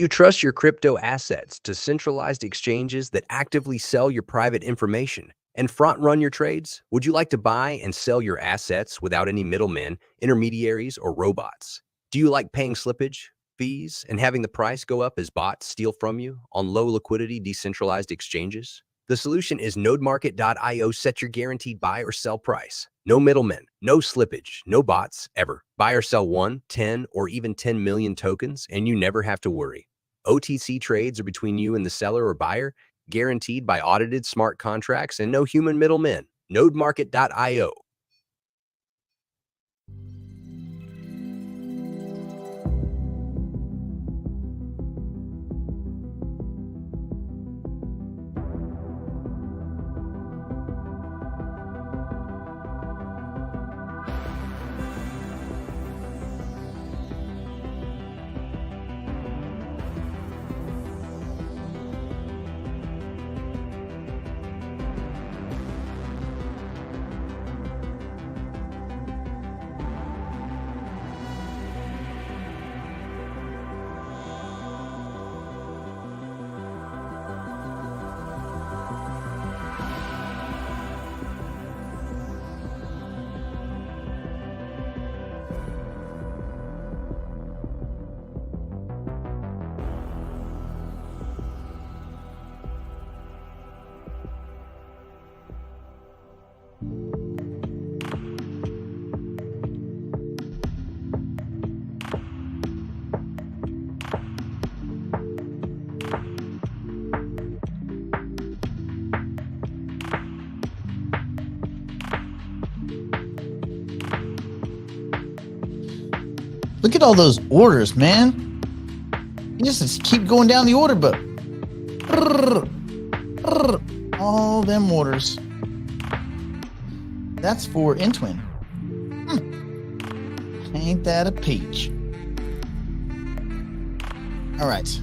you trust your crypto assets to centralized exchanges that actively sell your private information and front run your trades? Would you like to buy and sell your assets without any middlemen, intermediaries, or robots? Do you like paying slippage, fees, and having the price go up as bots steal from you on low liquidity decentralized exchanges? The solution is nodemarket.io. Set your guaranteed buy or sell price. No middlemen, no slippage, no bots, ever. Buy or sell 1, 10, or even 10 million tokens, and you never have to worry. OTC trades are between you and the seller or buyer, guaranteed by audited smart contracts and no human middlemen. Nodemarket.io. Look at all those orders, man. You just keep going down the order book. All them orders. That's for Intwin. Ain't that a peach? All right.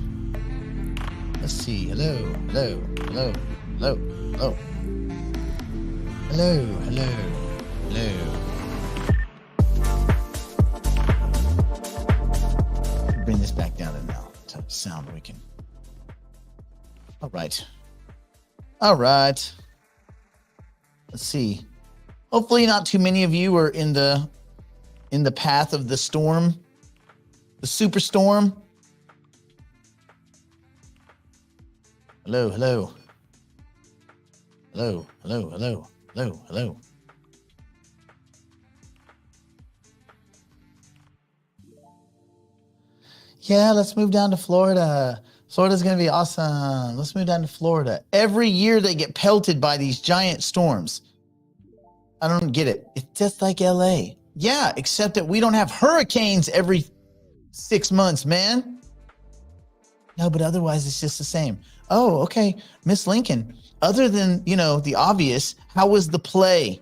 Let's see. Hello, hello, hello, hello, hello. Hello, hello, hello. Bring this back down to now. Type of sound we can. All right. All right. Let's see. Hopefully not too many of you are in the path of the storm, the superstorm. Hello, hello. Hello, hello, hello, hello, hello. Yeah, let's move down to Florida. Florida's going to be awesome. Let's move down to Florida. Every year they get pelted by these giant storms. I don't get it. It's just like LA. Yeah, except that we don't have hurricanes every 6 months, man. No, but otherwise it's just the same. Oh, okay. Miss Lincoln, other than, the obvious, how was the play?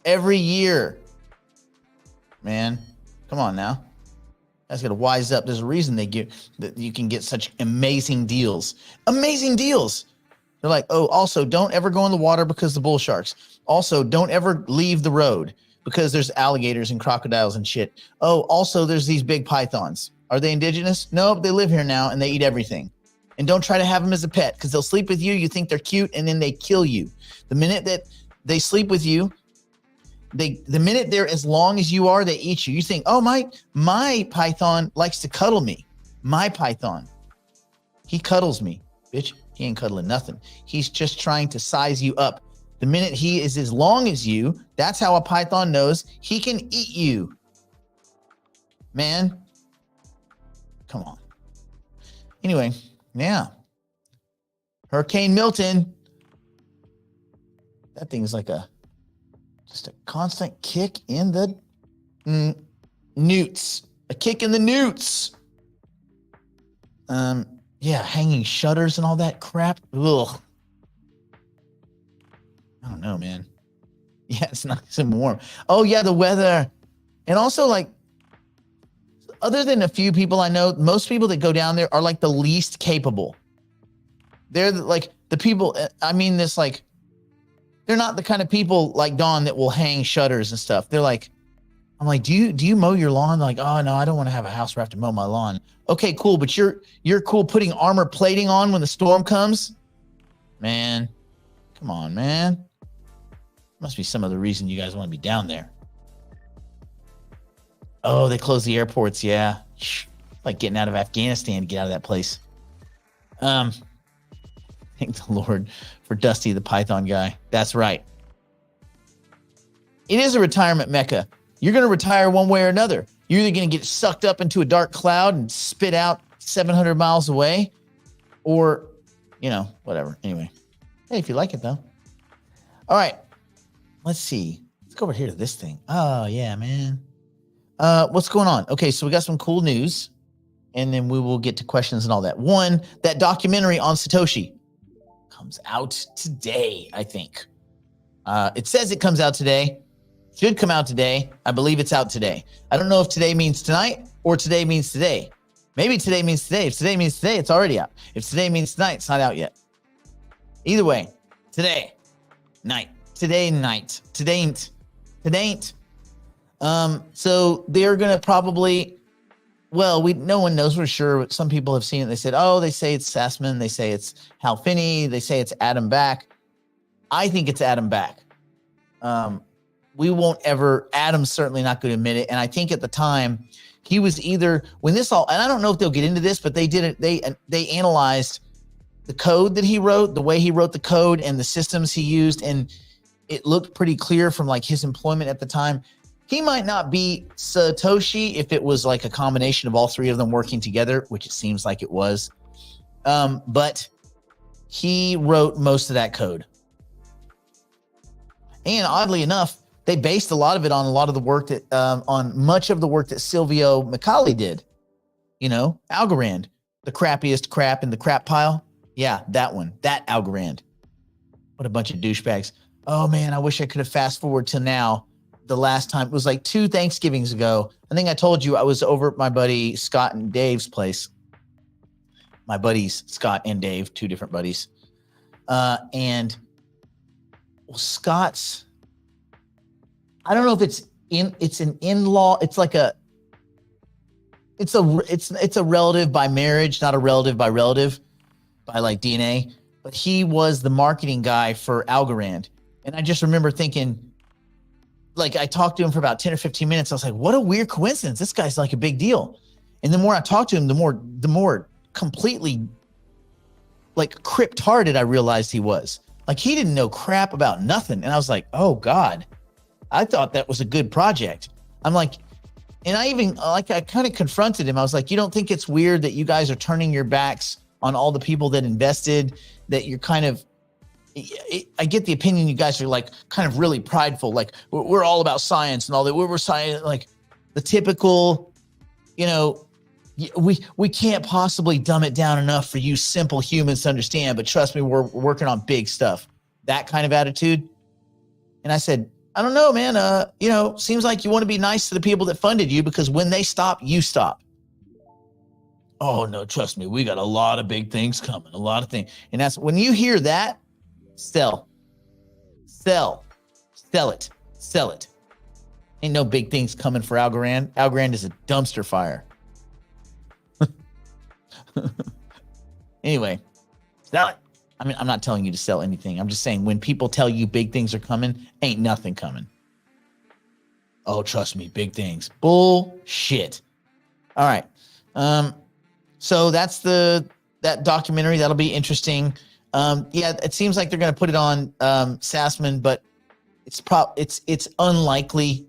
Every year. Man, come on now. That's got to wise up. There's a reason that you can get such amazing deals. Amazing deals. They're like, oh, also don't ever go in the water because the bull sharks. Also, don't ever leave the road because there's alligators and crocodiles and shit. Oh, also there's these big pythons. Are they indigenous? Nope, they live here now and they eat everything. And don't try to have them as a pet because they'll sleep with you. You think they're cute and then they kill you. The minute that they sleep with you, the minute they're as long as you are, they eat you. You think, oh, my python likes to cuddle me. My python. He cuddles me. Bitch, he ain't cuddling nothing. He's just trying to size you up. The minute he is as long as you, that's how a python knows he can eat you. Man. Come on. Anyway, yeah. Hurricane Milton. That thing is like just a constant kick in the newts. A kick in the newts. Yeah, hanging shutters and all that crap. Ugh. I don't know, man. Yeah, it's nice and warm. Oh, yeah, the weather. And also, like, other than a few people I know, most people that go down there are like the least capable. They're like the people, I mean this, like, they're not the kind of people like Dawn that will hang shutters and stuff. They're like, I'm like, do you mow your lawn? They're like, oh no, I don't want to have a house where I have to mow my lawn. Okay, cool, but you're cool putting armor plating on when the storm comes? Man, come on, man. Must be some other reason you guys want to be down there. Oh, they closed the airports, yeah. Like getting out of Afghanistan to get out of that place. Thank the Lord for Dusty the Python guy. That's right. It is a retirement mecca. You're going to retire one way or another. You're either going to get sucked up into a dark cloud and spit out 700 miles away, or, whatever. Anyway, hey, if you like it, though. All right. Let's see. Let's go over here to this thing. Oh, yeah, man. What's going on? Okay, so we got some cool news, and then we will get to questions and all that. One, that documentary on Satoshi comes out today, I think. It says it comes out today. Should come out today. I believe it's out today. I don't know if today means tonight or today means today. Maybe today means today. If today means today, it's already out. If today means tonight, it's not out yet. Either way, today night. Today night. Today ain't. So they're gonna probably, no one knows for sure, but some people have seen it. They said, they say it's Sassman, they say it's Hal Finney, they say it's Adam Back. I think it's Adam Back. We won't ever, Adam's certainly not going to admit it. And I think at the time he was either, when this all, and I don't know if they'll get into this, but they did it. They analyzed the code that he wrote, the way he wrote the code and the systems he used. And it looked pretty clear from like his employment at the time. He might not be Satoshi if it was like a combination of all three of them working together, which it seems like it was. But he wrote most of that code. And oddly enough, they based a lot of it on a lot of the work that, on much of the work that Silvio Micali did. Algorand, the crappiest crap in the crap pile. Yeah, that one, that Algorand. What a bunch of douchebags. Oh man, I wish I could have fast forward to now. The last time, it was like 2 Thanksgivings ago. I think I told you I was over at my buddy Scott and Dave's place. My buddies, Scott and Dave, 2 different buddies. And Scott's, I don't know if it's an in-law. It's like it's a relative by marriage, not a relative by relative, by like DNA. But he was the marketing guy for Algorand. And I just remember thinking, like, I talked to him for about 10 or 15 minutes. I was like, what a weird coincidence. This guy's like a big deal. And the more I talked to him, the more completely like crypt-hearted I realized he was. Like, he didn't know crap about nothing. And I was like, oh God, I thought that was a good project. I'm like, and I even, like, I kind of confronted him. I was like, you don't think it's weird that you guys are turning your backs on all the people that invested, that you're kind of, I get the opinion you guys are like kind of really prideful. Like we're all about science and all that. We're science, like the typical, we can't possibly dumb it down enough for you simple humans to understand, but trust me, we're working on big stuff. That kind of attitude. And I said, I don't know, man. Seems like you want to be nice to the people that funded you, because when they stop, you stop. Oh no, trust me, we got a lot of big things coming, a lot of things. And that's when you hear that, sell it. Ain't no big things coming for Algorand. Algorand is a dumpster fire. Anyway, sell it. I mean, I'm not telling you to sell anything. I'm just saying, when people tell you big things are coming, ain't nothing coming. Oh, trust me, big things. Bullshit. All right. So that's that documentary. That'll be interesting. Yeah, it seems like they're going to put it on Sassman, but it's unlikely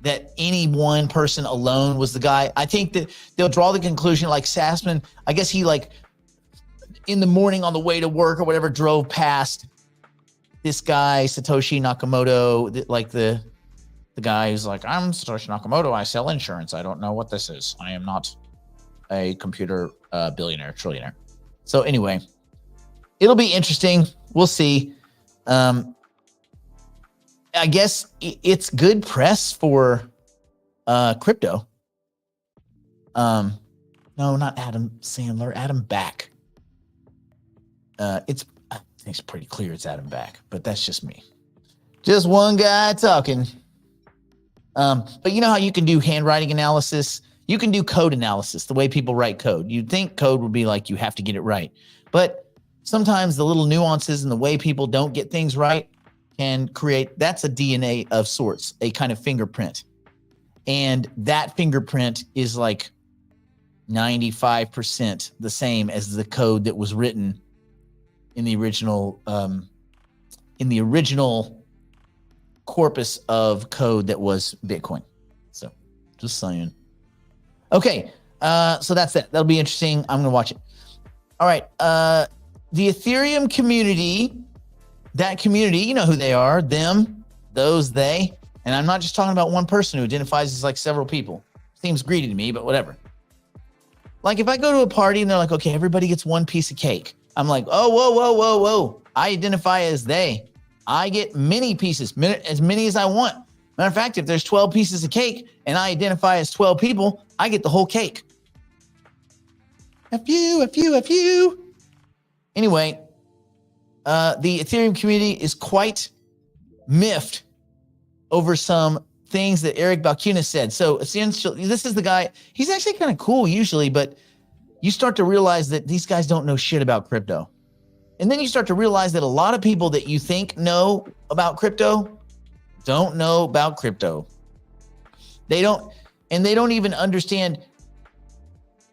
that any one person alone was the guy. I think that they'll draw the conclusion, like Sassman, I guess he, like, in the morning on the way to work or whatever, drove past this guy, Satoshi Nakamoto, like the guy who's like, I'm Satoshi Nakamoto, I sell insurance. I don't know what this is. I am not a computer billionaire, trillionaire. So anyway, it'll be interesting. We'll see. I guess it's good press for crypto. No, not Adam Sandler, Adam Back. I think it's pretty clear it's Adam Back, but that's just me. Just one guy talking. But you know how you can do handwriting analysis? You can do code analysis, the way people write code. You'd think code would be like you have to get it right. But sometimes the little nuances and the way people don't get things right can create, that's a DNA of sorts, a kind of fingerprint. And that fingerprint is like 95% the same as the code that was written in the original corpus of code that was Bitcoin. So just saying. Okay, so that's it. That'll be interesting. I'm gonna watch it. All right, the Ethereum community, that community, you know who they are, them, those, they. And I'm not just talking about one person who identifies as like several people. Seems greedy to me, but whatever. Like if I go to a party and they're like, okay, everybody gets one piece of cake. I'm like, oh, whoa, whoa, whoa, whoa. I identify as they. I get many pieces, as many as I want. Matter of fact, if there's 12 pieces of cake and I identify as 12 people, I get the whole cake. A few. Anyway, the Ethereum community is quite miffed over some things that Eric Balchunas said. So essentially, this is the guy, he's actually kind of cool usually, but you start to realize that these guys don't know shit about crypto. And then you start to realize that a lot of people that you think know about crypto don't know about crypto. They don't even understand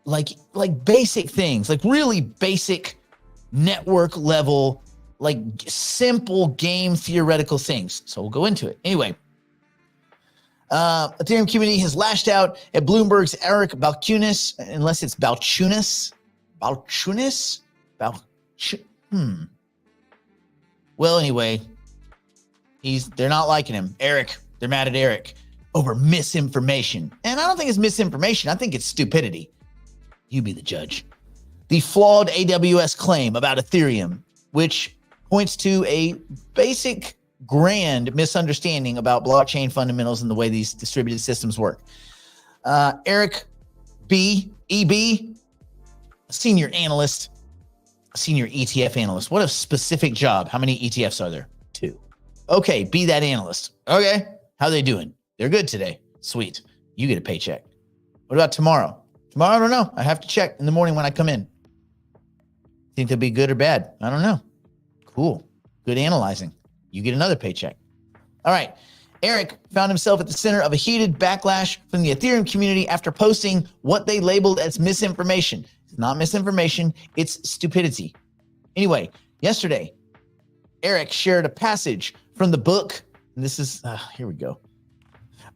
like basic things, like really basic network level, like simple game theoretical things. So we'll go into it. Anyway, Ethereum community has lashed out at Bloomberg's Eric Balchunas, unless it's Balchunas. Well, anyway, they're not liking him. They're mad at Eric over misinformation. And I don't think it's misinformation. I think it's stupidity. You be the judge. The flawed AWS claim about Ethereum, which points to a basic grand misunderstanding about blockchain fundamentals and the way these distributed systems work. Eric EB, senior analyst, senior ETF analyst. What a specific job. How many ETFs are there? 2. Okay, be that analyst. Okay, how they doing? They're good today. Sweet. You get a paycheck. What about tomorrow? Tomorrow, I don't know. I have to check in the morning when I come in. Think they'll be good or bad? I don't know. Cool. Good analyzing. You get another paycheck. All right. Eric found himself at the center of a heated backlash from the Ethereum community after posting what they labeled as misinformation. It's not misinformation. It's stupidity. Anyway, yesterday, Eric shared a passage from the book. And this is, here we go.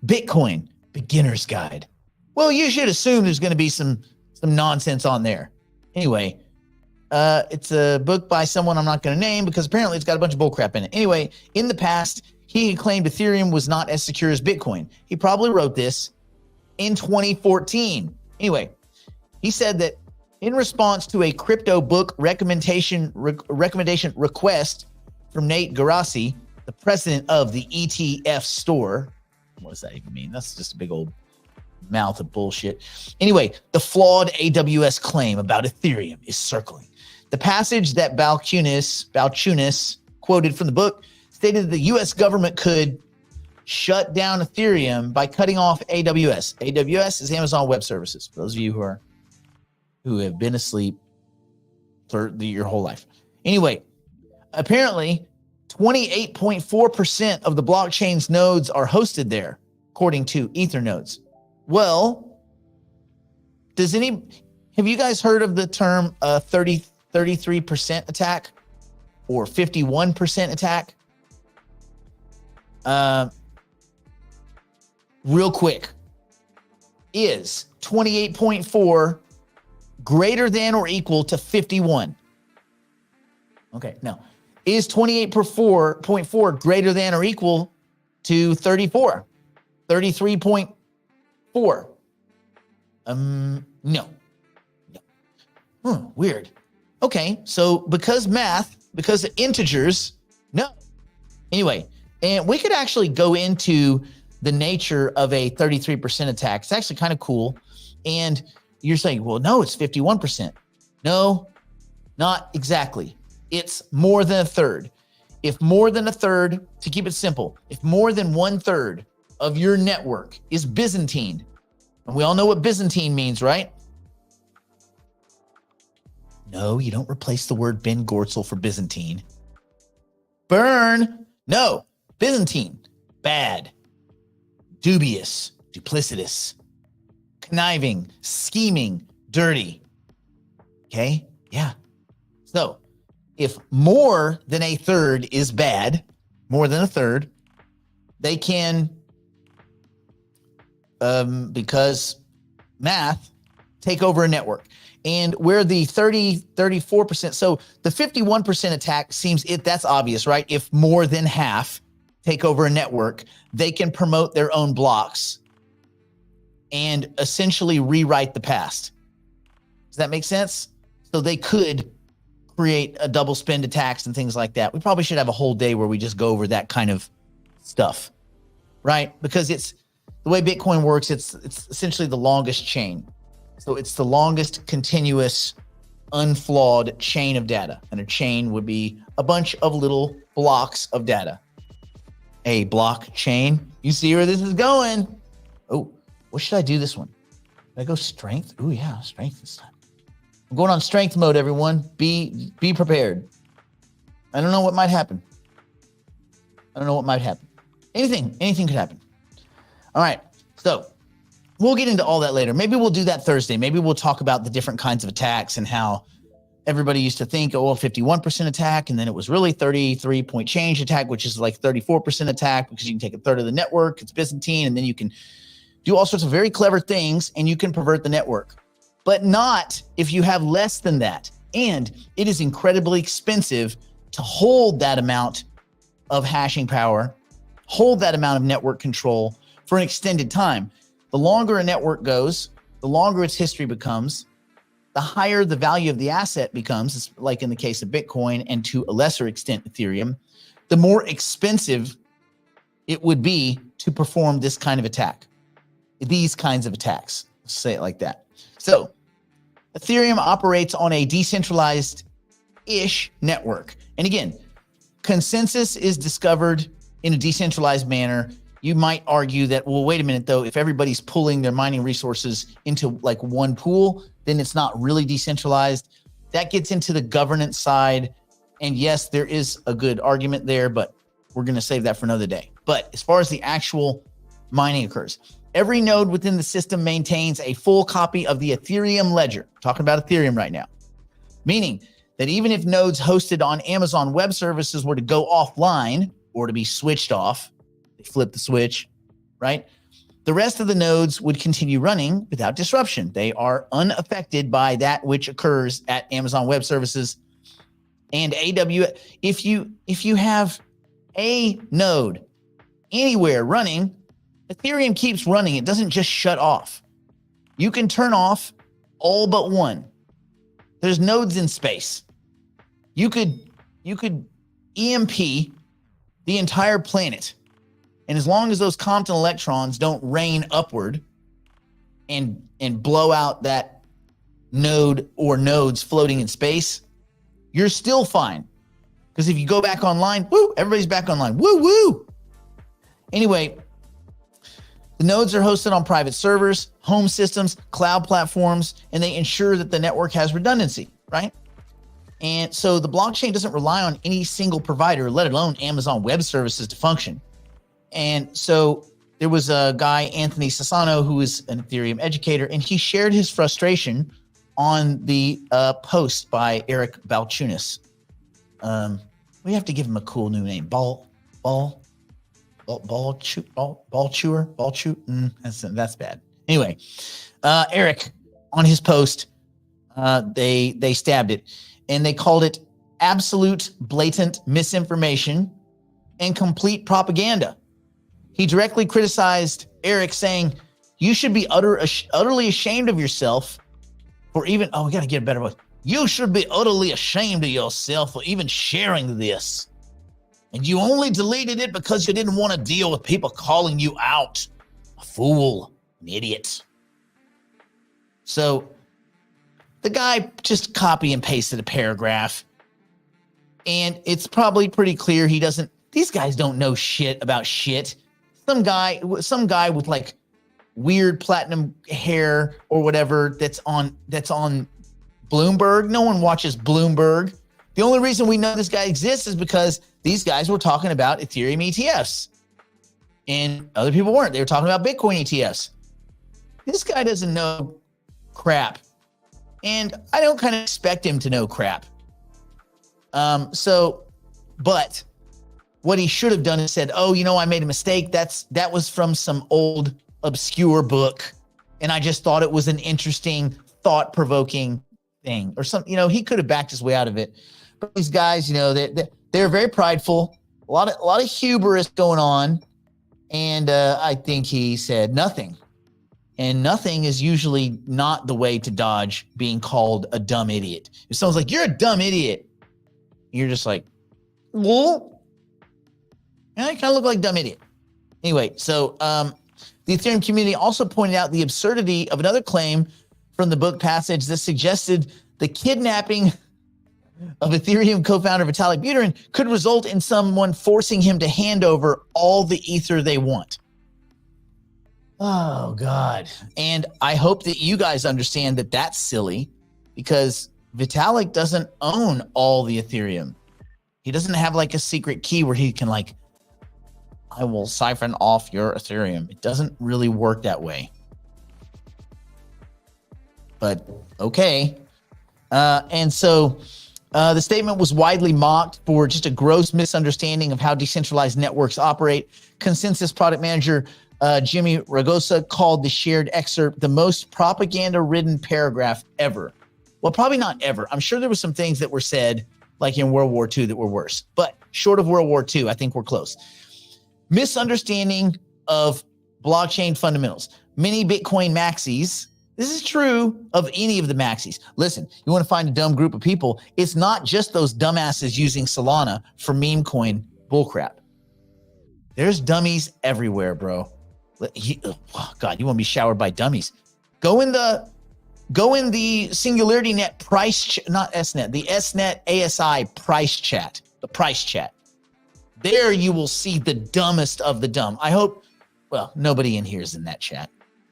Bitcoin Beginner's Guide. Well, you should assume there's going to be some nonsense on there. Anyway, it's a book by someone I'm not going to name because apparently it's got a bunch of bullcrap in it. Anyway, in the past, he had claimed Ethereum was not as secure as Bitcoin. He probably wrote this in 2014. Anyway, he said that in response to a crypto book recommendation request from Nate Garassi, the president of the ETF store. What does that even mean? That's just a big old mouth of bullshit. Anyway, the flawed AWS claim about Ethereum is circling. The passage that Balchunas quoted from the book stated that the U.S. government could shut down Ethereum by cutting off AWS. AWS is Amazon Web Services. For those of you who have been asleep for your whole life. Anyway, apparently 28.4% of the blockchain's nodes are hosted there, according to Ethernodes. Well, have you guys heard of the term 33% attack or 51% attack? Real quick, is 28.4 greater than or equal to 51? Okay, no. Is 28.4 greater than or equal to 34? 33.4? No. Weird. Okay, so because integers, no. Anyway, and we could actually go into the nature of a 33% attack. It's actually kind of cool. And you're saying, well, no, it's 51%. No, not exactly. It's more than a third. If more than a third, to keep it simple, if more than 1/3 of your network is Byzantine, And we all know what Byzantine means, right? No, you don't replace the word Ben Gortzel for Byzantine. Burn. No, Byzantine. Bad. Dubious. Duplicitous. Conniving. Scheming. Dirty. Okay? Yeah. So, if more than a third is bad, more than a third, they can, because math, take over a network. And where the 34%, so the 51% attack seems, that's obvious, right? If more than half take over a network, they can promote their own blocks and essentially rewrite the past. Does that make sense? So they could create a double spend attacks and things like that. We probably should have a whole day where we just go over that kind of stuff, right? Because it's the way Bitcoin works, it's essentially the longest chain. So it's the longest continuous, unflawed chain of data. And a chain would be a bunch of little blocks of data. A blockchain. You see where this is going? Oh, what should I do this one? Should I go strength? Oh yeah, strength this time. I'm going on strength mode, everyone. Be prepared. I don't know what might happen. Anything could happen. All right, so we'll get into all that later. Maybe we'll do that Thursday. Maybe we'll talk about the different kinds of attacks and how everybody used to think, 51% attack, and then it was really 33 point change attack, which is like 34% attack because you can take a third of the network. It's Byzantine, and then you can do all sorts of very clever things, and you can pervert the network. But not if you have less than that. And it is incredibly expensive to hold that amount of hashing power, hold that amount of network control for an extended time. The longer a network goes, the longer its history becomes, the higher the value of the asset becomes, like in the case of Bitcoin and to a lesser extent Ethereum, the more expensive it would be to perform this kind of attack, these kinds of attacks. Let's say it like that. So Ethereum operates on a decentralized-ish network. And again, consensus is discovered in a decentralized manner. You might argue that, well, wait a minute, though, if everybody's pulling their mining resources into like one pool, then it's not really decentralized. That gets into the governance side. And yes, there is a good argument there, but we're going to save that for another day. But as far as the actual mining occurs, every node within the system maintains a full copy of the Ethereum ledger. I'm talking about Ethereum right now. Meaning that even if nodes hosted on Amazon Web Services were to go offline or to be switched off, they flip the switch, right? The rest of the nodes would continue running without disruption. They are unaffected by that which occurs at Amazon Web Services and AWS. If you have a node anywhere running, Ethereum keeps running. It doesn't just shut off. You can turn off all but one. There's nodes in space. You could EMP the entire planet. And as long as those Compton electrons don't rain upward and blow out that node or nodes floating in space, you're still fine. Because if you go back online, woo, everybody's back online. Woo, woo. Anyway, the nodes are hosted on private servers, home systems, cloud platforms, and they ensure that the network has redundancy, right? And so the blockchain doesn't rely on any single provider, let alone Amazon Web Services, to function. And so there was a guy, Anthony Sassano, who is an Ethereum educator, and he shared his frustration on the post by Eric Balchunas. We have to give him a cool new name. Ball chewer. That's bad. Anyway, Eric, on his post, they stabbed it, and they called it absolute blatant misinformation and complete propaganda. He directly criticized Eric, saying, "You should be utterly ashamed of yourself for even." Oh, we got to get a better voice. "You should be utterly ashamed of yourself for even sharing this. And you only deleted it because you didn't want to deal with people calling you out. A fool, an idiot." So the guy just copy and pasted a paragraph. And it's probably pretty clear these guys don't know shit about shit. Some guy with like weird platinum hair or whatever that's on Bloomberg. No one watches Bloomberg. The only reason we know this guy exists is because these guys were talking about Ethereum ETFs and other people weren't. They were talking about Bitcoin ETFs. This guy doesn't know crap. And I don't kind of expect him to know crap. But what he should have done is said, oh, I made a mistake. That was from some old obscure book. And I just thought it was an interesting, thought-provoking thing or something. He could have backed his way out of it. But these guys, they're very prideful, a lot of hubris going on. And I think he said nothing. And nothing is usually not the way to dodge being called a dumb idiot. If someone's like, you're a dumb idiot, you're just like, well, I kind of look like a dumb idiot. Anyway, so the Ethereum community also pointed out the absurdity of another claim from the book passage that suggested the kidnapping of Ethereum co-founder Vitalik Buterin could result in someone forcing him to hand over all the ether they want. Oh, God. And I hope that you guys understand that that's silly because Vitalik doesn't own all the Ethereum. He doesn't have like a secret key where he can like, I will siphon off your Ethereum. It doesn't really work that way. But okay. And so the statement was widely mocked for just a gross misunderstanding of how decentralized networks operate. Consensus product manager Jimmy Ragosa called the shared excerpt the most propaganda-ridden paragraph ever. Well, probably not ever. I'm sure there were some things that were said, like in World War II, that were worse. But short of World War II, I think we're close. Misunderstanding of blockchain fundamentals. Many Bitcoin maxis. This is true of any of the maxis. Listen, you want to find a dumb group of people. It's not just those dumbasses using Solana for meme coin bullcrap. There's dummies everywhere, bro. Oh God, you want to be showered by dummies. Go in the Singularity Net price, not SNet, the SNet ASI price chat, the price chat. There you will see the dumbest of the dumb. I hope, well, nobody in here is in that chat.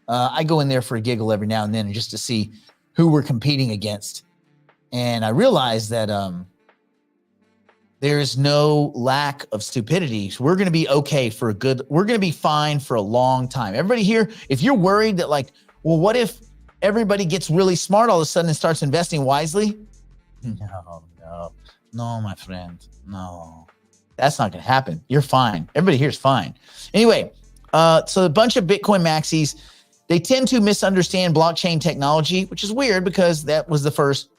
I go in there for a giggle every now and then just to see who we're competing against. And I realize that there's no lack of stupidity. So we're going to be okay for we're going to be fine for a long time. Everybody here, if you're worried that like, well, what if everybody gets really smart all of a sudden and starts investing wisely? No, my friend, no. That's not going to happen. You're fine. Everybody here is fine. Anyway, so a bunch of Bitcoin maxis, they tend to misunderstand blockchain technology, which is weird because that was the first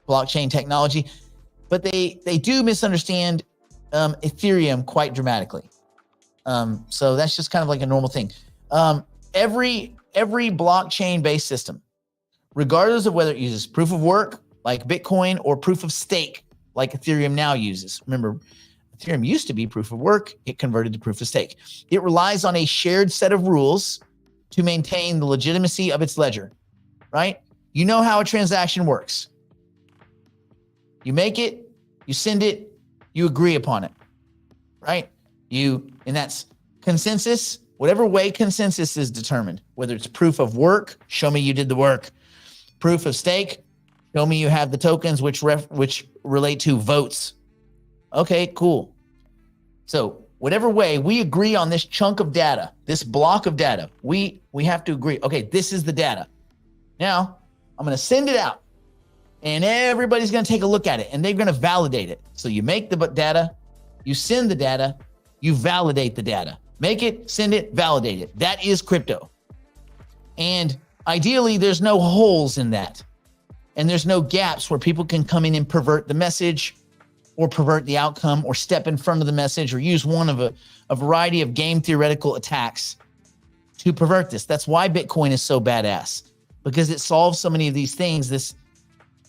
blockchain technology. But they do misunderstand Ethereum quite dramatically. So that's just kind of like a normal thing. Every blockchain-based system, regardless of whether it uses proof of work like Bitcoin or proof of stake like Ethereum now uses. Remember, Ethereum used to be proof of work. It converted to proof of stake. It relies on a shared set of rules to maintain the legitimacy of its ledger, right? You know how a transaction works. You make it, you send it, you agree upon it, right? And that's consensus, whatever way consensus is determined, whether it's proof of work, show me you did the work. Proof of stake, show me you have the tokens which relate to votes. Okay, cool. So whatever way we agree on this chunk of data, this block of data, we have to agree. Okay, this is the data. Now I'm going to send it out and everybody's going to take a look at it and they're going to validate it. So you make the data, you send the data, you validate the data. Make it, send it, validate it. That is crypto. And ideally, there's no holes in that. And there's no gaps where people can come in and pervert the message or pervert the outcome or step in front of the message or use one of a variety of game theoretical attacks to pervert this. That's why Bitcoin is so badass, because it solves so many of these things.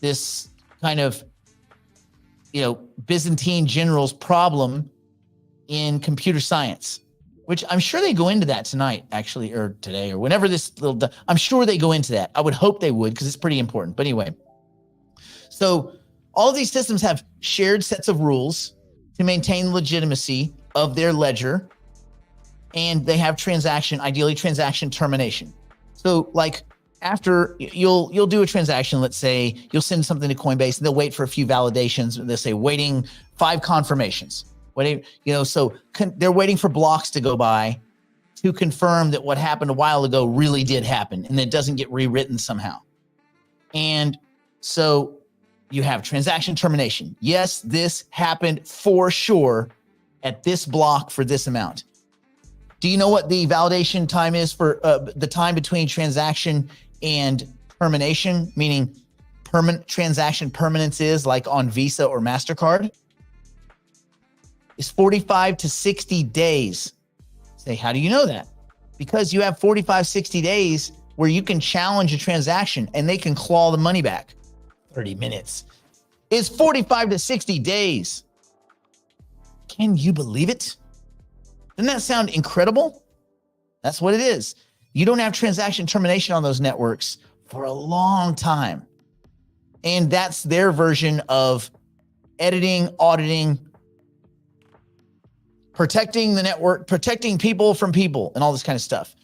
This kind of, Byzantine general's problem in computer science, which I'm sure they go into that tonight, actually, or today, or whenever I'm sure they go into that. I would hope they would, because it's pretty important. But anyway, so all of these systems have shared sets of rules to maintain the legitimacy of their ledger, and they have ideally transaction termination. So like after you'll do a transaction, let's say you'll send something to Coinbase and they'll wait for a few validations. They'll say waiting 5 confirmations. Waiting, so they're waiting for blocks to go by to confirm that what happened a while ago really did happen and it doesn't get rewritten somehow. And so you have transaction termination. Yes, this happened for sure at this block for this amount. Do you know what the validation time is for the time between transaction and termination, meaning transaction permanence is like on Visa or MasterCard? It's 45 to 60 days. Say, how do you know that? Because you have 45, 60 days where you can challenge a transaction and they can claw the money back. 30 minutes. It's 45 to 60 days. Can you believe it? Doesn't that sound incredible? That's what it is. You don't have transaction termination on those networks for a long time. And that's their version of editing, auditing, protecting the network, protecting people from people and all this kind of stuff.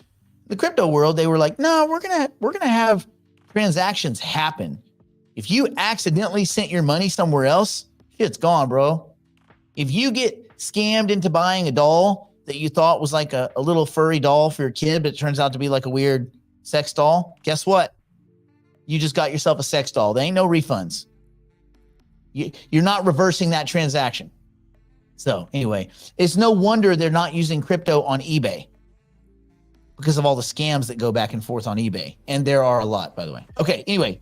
The crypto world, they were like, no, we're gonna have transactions happen. If you accidentally sent your money somewhere else, shit's gone, bro. If you get scammed into buying a doll that you thought was like a little furry doll for your kid, but it turns out to be like a weird sex doll, guess what? You just got yourself a sex doll. There ain't no refunds. You're not reversing that transaction. So anyway, it's no wonder they're not using crypto on eBay because of all the scams that go back and forth on eBay. And there are a lot, by the way. Okay, anyway,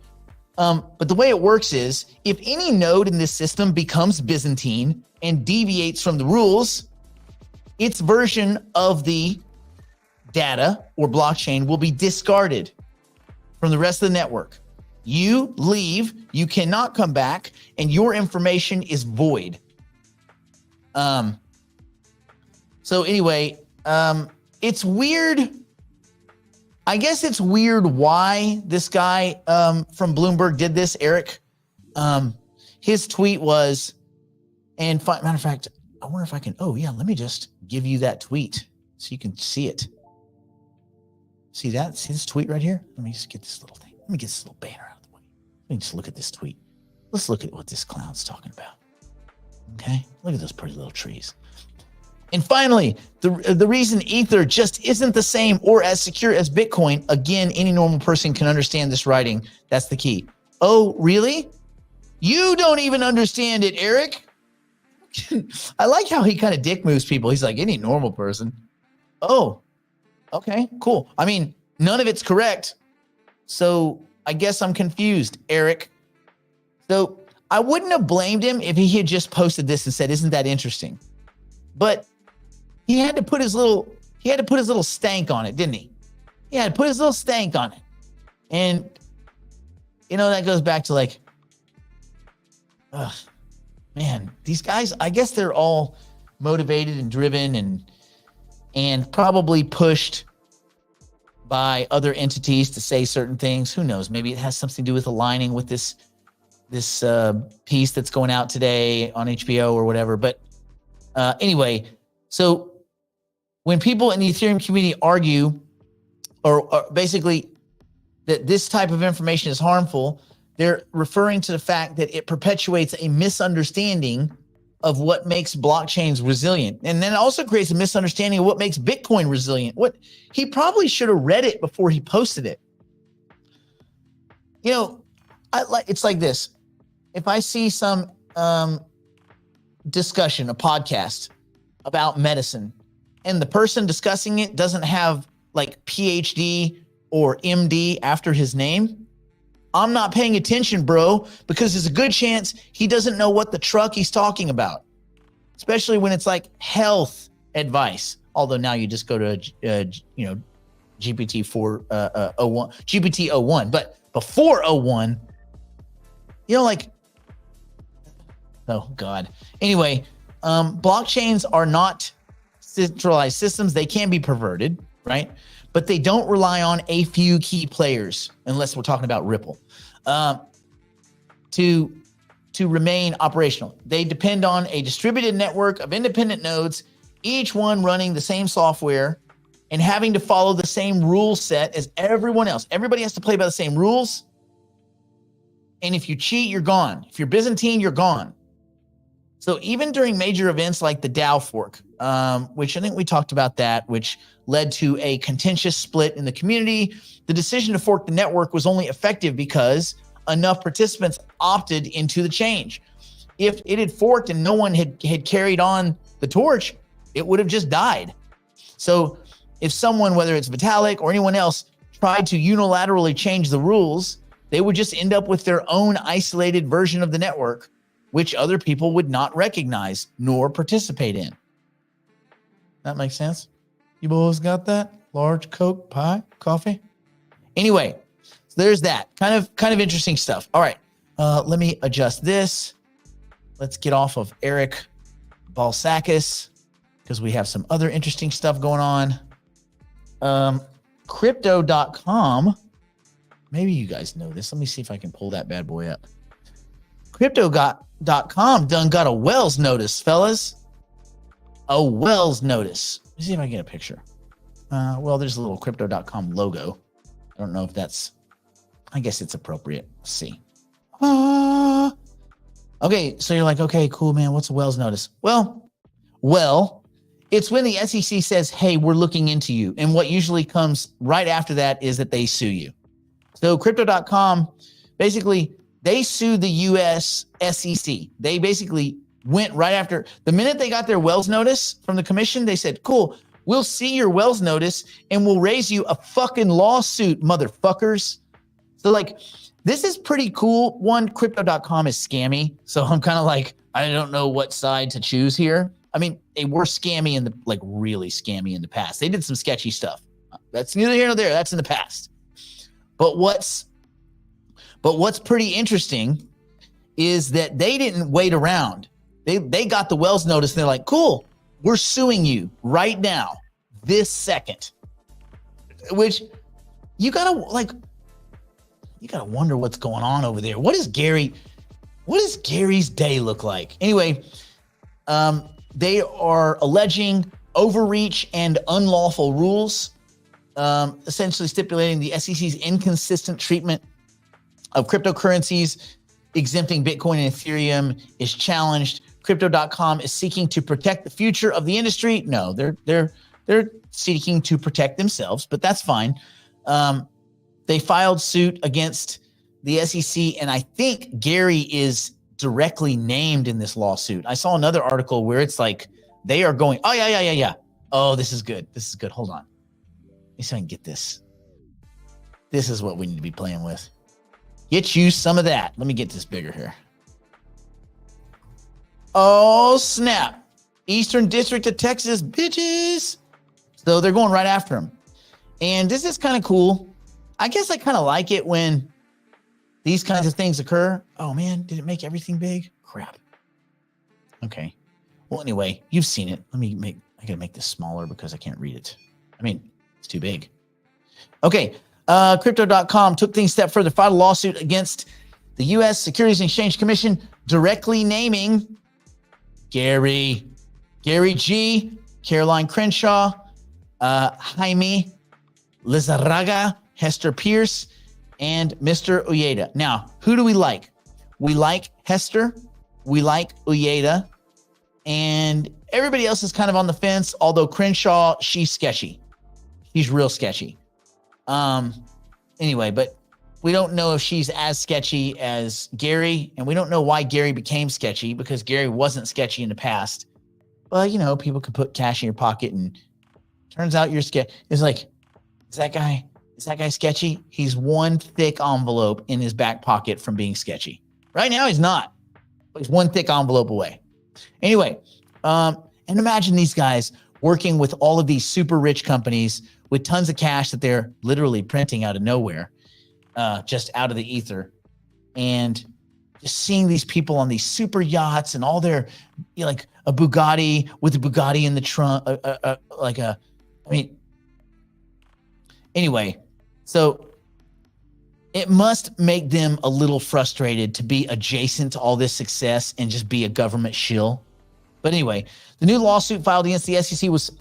but the way it works is if any node in this system becomes Byzantine and deviates from the rules, its version of the data or blockchain will be discarded from the rest of the network. You leave, you cannot come back, and your information is void. So anyway, it's weird. I guess it's weird why this guy from Bloomberg did this, Eric. His tweet was, and matter of fact, I wonder if I can, let me just give you that tweet so you can see it. See that? See this tweet right here? Let me just get this little thing. Let me get this little banner out of the way. Let me just look at this tweet. Let's look at what this clown's talking about. Okay, look at those pretty little trees. And finally, the reason Ether just isn't the same or as secure as Bitcoin, again, any normal person can understand this writing. That's the key. Oh, really? You don't even understand it, Eric. I like how he kind of dick moves people. He's like, any normal person. Oh, okay, cool. I mean, none of it's correct. So I guess I'm confused, Eric. So I wouldn't have blamed him if he had just posted this and said, isn't that interesting? But he had to put his little stank on it, didn't he? He had to put his little stank on it. And, that goes back to like, man, these guys, I guess they're all motivated and driven and probably pushed by other entities to say certain things. Who knows? Maybe it has something to do with aligning with this piece that's going out today on HBO or whatever. But anyway, so when people in the Ethereum community argue or basically that this type of information is harmful, they're referring to the fact that it perpetuates a misunderstanding of what makes blockchains resilient. And then it also creates a misunderstanding of what makes Bitcoin resilient. He probably should have read it before he posted it. It's like this. If I see some discussion, a podcast about medicine, and the person discussing it doesn't have like PhD or MD after his name, I'm not paying attention, bro, because there's a good chance he doesn't know what the truck he's talking about, especially when it's like health advice. Although now you just go to, GPT-01, but before 01, oh God. Anyway, blockchains are not centralized systems. They can be perverted, right? But they don't rely on a few key players, unless we're talking about Ripple, to remain operational. They depend on a distributed network of independent nodes, each one running the same software and having to follow the same rule set as everyone else. Everybody has to play by the same rules. And if you cheat, you're gone. If you're Byzantine, you're gone. So even during major events like the DAO fork, which I think we talked about that, which led to a contentious split in the community, the decision to fork the network was only effective because enough participants opted into the change. If it had forked and no one had carried on the torch, it would have just died. So if someone, whether it's Vitalik or anyone else, tried to unilaterally change the rules, they would just end up with their own isolated version of the network, which other people would not recognize nor participate in. That makes sense? You boys got that? Large Coke, pie, coffee? Anyway, so there's that. Kind of interesting stuff. All right, let me adjust this. Let's get off of Eric Balsakis because we have some other interesting stuff going on. Crypto.com. Maybe you guys know this. Let me see if I can pull that bad boy up. Crypto.com done got a Wells notice, fellas. A Wells notice. Let me see if I can get a picture. Well, there's a little Crypto.com logo. I don't know if that's, I guess it's appropriate. Let's see. Okay, so you're like, okay, cool, man. What's a Wells notice? Well, it's when the SEC says, hey, we're looking into you. And what usually comes right after that is that they sue you. So Crypto.com, basically, they sued the U.S. SEC. They basically went right after. The minute they got their Wells notice from the commission, they said, cool, we'll see your Wells notice and we'll raise you a fucking lawsuit, motherfuckers. So like, this is pretty cool. One, Crypto.com is scammy. So I'm kind of like, I don't know what side to choose here. I mean, they were scammy in the, like really scammy in the past. They did some sketchy stuff. That's neither here nor there. That's in the past. But what's pretty interesting is that they didn't wait around. They got the Wells notice and they're like, cool, we're suing you right now, this second. Which you gotta wonder what's going on over there. What does Gary's day look like? Anyway, they are alleging overreach and unlawful rules, essentially stipulating the SEC's inconsistent treatment of cryptocurrencies, exempting Bitcoin and Ethereum is challenged. Crypto.com is seeking to protect the future of the industry. No, they're seeking to protect themselves, but that's fine. They filed suit against the SEC, and I think Gary is directly named in this lawsuit. I saw another article where it's like they are going, oh yeah. Oh, this is good. Hold on. Let me see if I can get this. This is what we need to be playing with. Get you some of that. Let me get this bigger here. Oh, snap. Eastern District of Texas, bitches. So they're going right after him. And this is kind of cool. I guess I kind of like it when these kinds of things occur. Oh, man, did it make everything big? Crap. Okay. Well, anyway, you've seen it. I got to make this smaller because I can't read it. I mean, it's too big. Okay. Crypto.com took things a step further, filed a lawsuit against the U.S. Securities and Exchange Commission, directly naming Gary G, Caroline Crenshaw, Jaime Lizarraga, Hester Pierce, and Mr. Uyeda. Now, who do we like? We like Hester, we like Uyeda, and everybody else is kind of on the fence, although Crenshaw, she's sketchy. She's real sketchy. Anyway, but we don't know if she's as sketchy as Gary, and we don't know why Gary became sketchy because Gary wasn't sketchy in the past. But, you know, people could put cash in your pocket and turns out you're sketchy. It's like, is that guy sketchy? He's one thick envelope in his back pocket from being sketchy. Right now, he's not. He's one thick envelope away. Anyway, and imagine these guys working with all of these super rich companies with tons of cash that they're literally printing out of nowhere, just out of the ether. And just seeing these people on these super yachts and all their, you know, like a Bugatti with a Bugatti in the trunk, anyway, so it must make them a little frustrated to be adjacent to all this success and just be a government shill. But anyway, the new lawsuit filed against the SEC was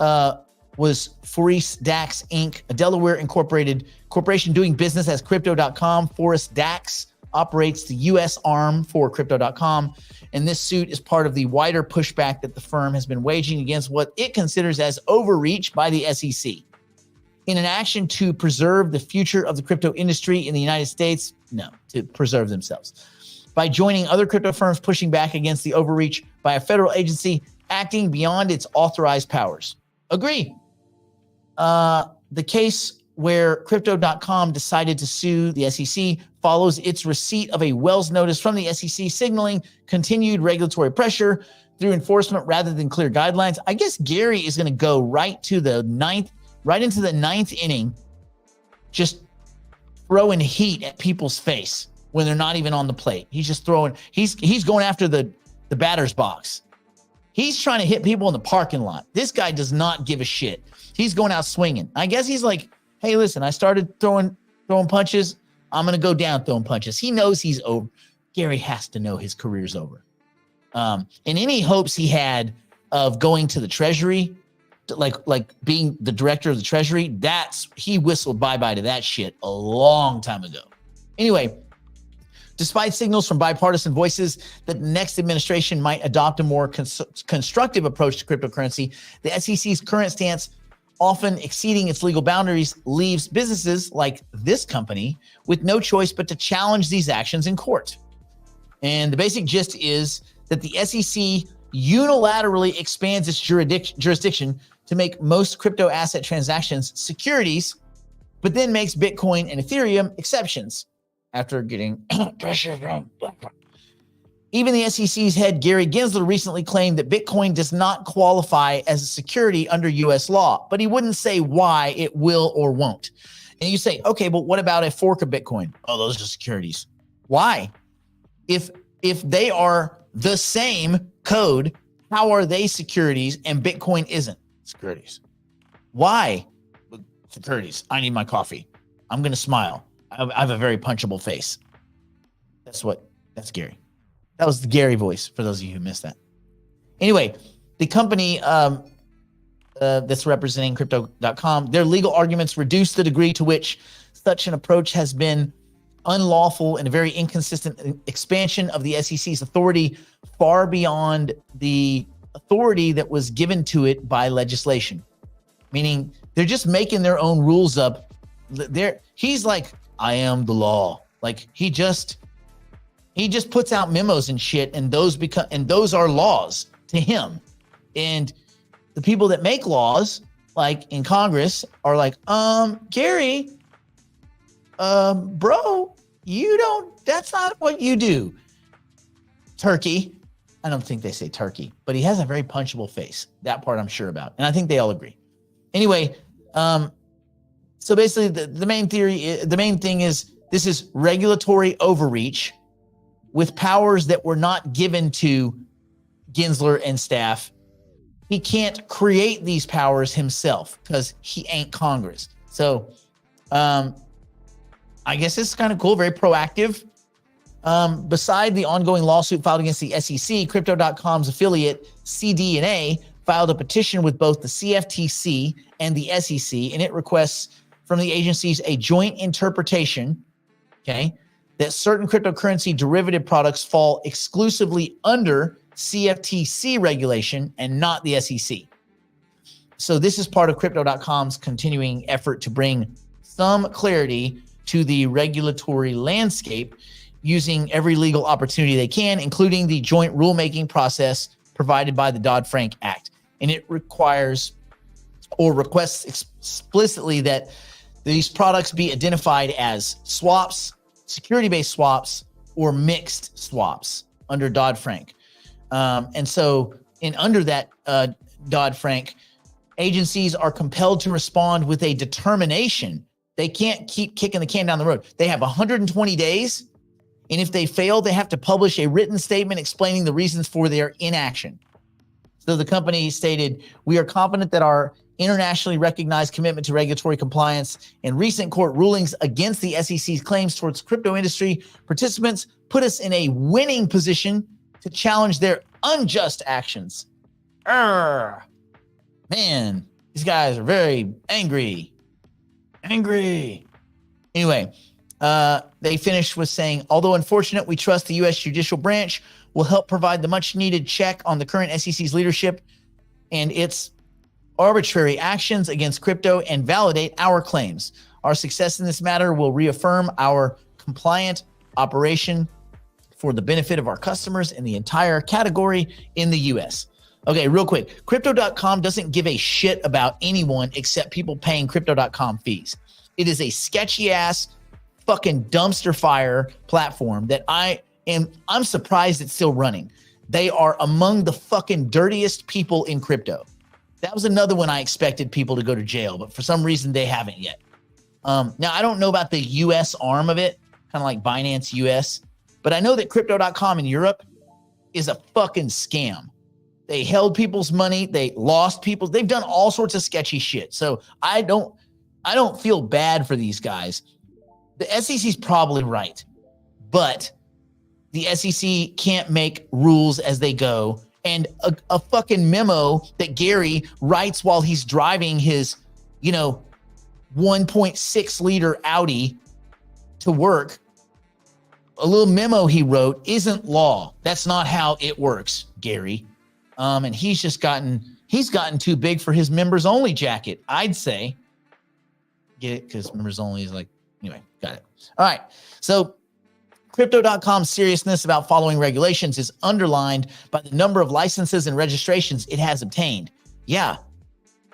was Forest Dax Inc., a Delaware incorporated corporation doing business as Crypto.com. Forest Dax operates the U.S. arm for Crypto.com, and this suit is part of the wider pushback that the firm has been waging against what it considers as overreach by the SEC. In an action to preserve the future of the crypto industry in the United States, no, to preserve themselves. By joining other crypto firms pushing back against the overreach by a federal agency acting beyond its authorized powers. Agree. The case where Crypto.com decided to sue the SEC follows its receipt of a Wells notice from the SEC signaling continued regulatory pressure through enforcement rather than clear guidelines. I guess Gary is going to go right into the ninth inning, just throwing heat at people's face when they're not even on the plate. He's just throwing, he's going after the batter's box. He's trying to hit people in the parking lot. This guy does not give a shit. He's going out swinging. I guess he's like, hey, listen, I started throwing punches. I'm going to go down throwing punches. He knows he's over. Gary has to know his career's over. And any hopes he had of going to the Treasury, like being the director of the Treasury, he whistled bye-bye to that shit a long time ago. Anyway, despite signals from bipartisan voices that the next administration might adopt a more constructive approach to cryptocurrency, the SEC's current stance, often exceeding its legal boundaries, leaves businesses like this company with no choice but to challenge these actions in court. And the basic gist is that the SEC unilaterally expands its jurisdiction to make most crypto asset transactions securities, but then makes Bitcoin and Ethereum exceptions after getting pressure from BlackRock. Even the SEC's head, Gary Gensler, recently claimed that Bitcoin does not qualify as a security under U.S. law, but he wouldn't say why it will or won't. And you say, okay, but what about a fork of Bitcoin? Oh, those are securities. Why? If they are the same code, how are they securities and Bitcoin isn't? Securities. Why? Securities. I need my coffee. I'm going to smile. I have a very punchable face. That's Gary. That was the Gary voice for those of you who missed that. Anyway, the company that's representing Crypto.com, their legal arguments reduce the degree to which such an approach has been unlawful and a very inconsistent expansion of the SEC's authority far beyond the authority that was given to it by legislation. Meaning they're just making their own rules up. He's like, I am the law. Like he just puts out memos and shit, and those are laws to him. And the people that make laws, like in Congress, are like, Gary, bro, that's not what you do. Turkey. I don't think they say turkey, but he has a very punchable face. That part I'm sure about. And I think they all agree. Anyway, so basically the main thing is this is regulatory overreach with powers that were not given to Gensler and staff. He can't create these powers himself because he ain't Congress. So I guess it's kind of cool, very proactive. Beside the ongoing lawsuit filed against the SEC, Crypto.com's affiliate CD&A filed a petition with both the CFTC and the SEC, and it requests from the agencies a joint interpretation, okay, that certain cryptocurrency derivative products fall exclusively under CFTC regulation and not the SEC. So this is part of Crypto.com's continuing effort to bring some clarity to the regulatory landscape using every legal opportunity they can, including the joint rulemaking process provided by the Dodd-Frank Act. And it requires or requests explicitly that these products be identified as swaps, security-based swaps, or mixed swaps under Dodd-Frank. And so under that Dodd-Frank, agencies are compelled to respond with a determination. They can't keep kicking the can down the road. They have 120 days. And if they fail, they have to publish a written statement explaining the reasons for their inaction. So the company stated, we are confident that our internationally recognized commitment to regulatory compliance and recent court rulings against the SEC's claims towards crypto industry participants put us in a winning position to challenge their unjust actions. Man, These guys are very angry. Anyway, they finished with saying, although unfortunate, we trust the U.S. judicial branch will help provide the much needed check on the current SEC's leadership and its arbitrary actions against crypto and validate our claims. Our success in this matter will reaffirm our compliant operation for the benefit of our customers and the entire category in the U.S. Okay, real quick. Crypto.com doesn't give a shit about anyone except people paying Crypto.com fees. It is a sketchy ass fucking dumpster fire platform that I'm surprised it's still running. They are among the fucking dirtiest people in crypto. That was another one I expected people to go to jail, but for some reason they haven't yet. Now, I don't know about the US arm of it, kind of like Binance US, but I know that Crypto.com in Europe is a fucking scam. They held people's money. They lost people. They've done all sorts of sketchy shit. So I don't feel bad for these guys. The SEC's probably right, but the SEC can't make rules as they go. And a fucking memo that Gary writes while he's driving his, 1.6 liter Audi to work, a little memo he wrote isn't law. That's not how it works, Gary. And he's gotten too big for his members only jacket, I'd say. Get it? Because members only is like, anyway, got it. All right. So Crypto.com's seriousness about following regulations is underlined by the number of licenses and registrations it has obtained. Yeah,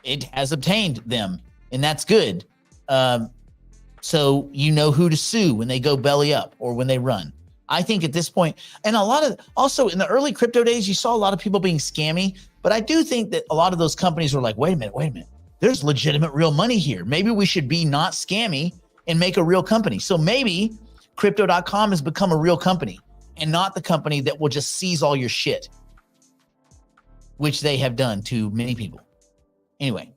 it has obtained them, and that's good. So you know who to sue when they go belly up or when they run. I think at this point, and also in the early crypto days, you saw a lot of people being scammy, but I do think that a lot of those companies were like, wait a minute. There's legitimate real money here. Maybe we should be not scammy and make a real company. So maybe Crypto.com has become a real company and not the company that will just seize all your shit, which they have done to many people. Anyway,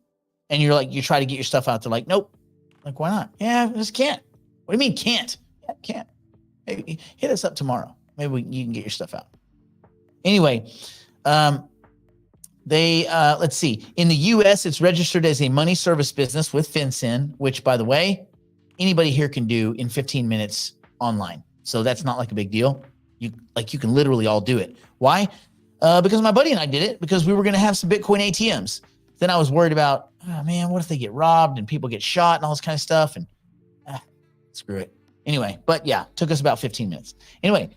and you try to get your stuff out. They're like, nope. Like, why not? Yeah, I just can't. What do you mean can't? Yeah, can't. Maybe hit us up tomorrow. Maybe you can get your stuff out. Anyway, let's see. In the U.S., it's registered as a money service business with FinCEN, which, by the way, anybody here can do in 15 minutes online. So that's not like a big deal. You can literally all do it. Why? Because my buddy and I did it because we were going to have some Bitcoin ATMs. Then I was worried about, oh man, what if they get robbed and people get shot and all this kind of stuff? And screw it. Anyway, but yeah, took us about 15 minutes. Anyway,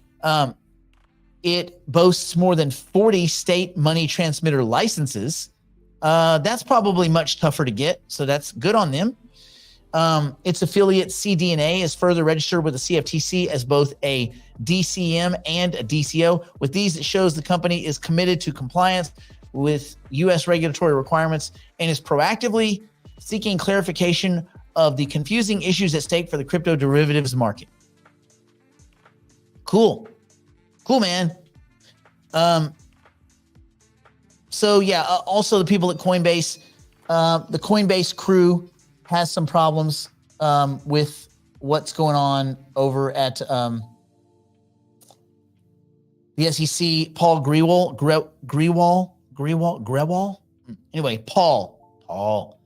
it boasts more than 40 state money transmitter licenses. That's probably much tougher to get. So that's good on them. Its affiliate CDNA is further registered with the CFTC as both a DCM and a DCO. With these, it shows the company is committed to compliance with U.S. regulatory requirements and is proactively seeking clarification of the confusing issues at stake for the crypto derivatives market. Cool, man. So yeah, also the people at Coinbase, the Coinbase crew has some problems with what's going on over at the SEC. Paul Grewal. Anyway, Paul.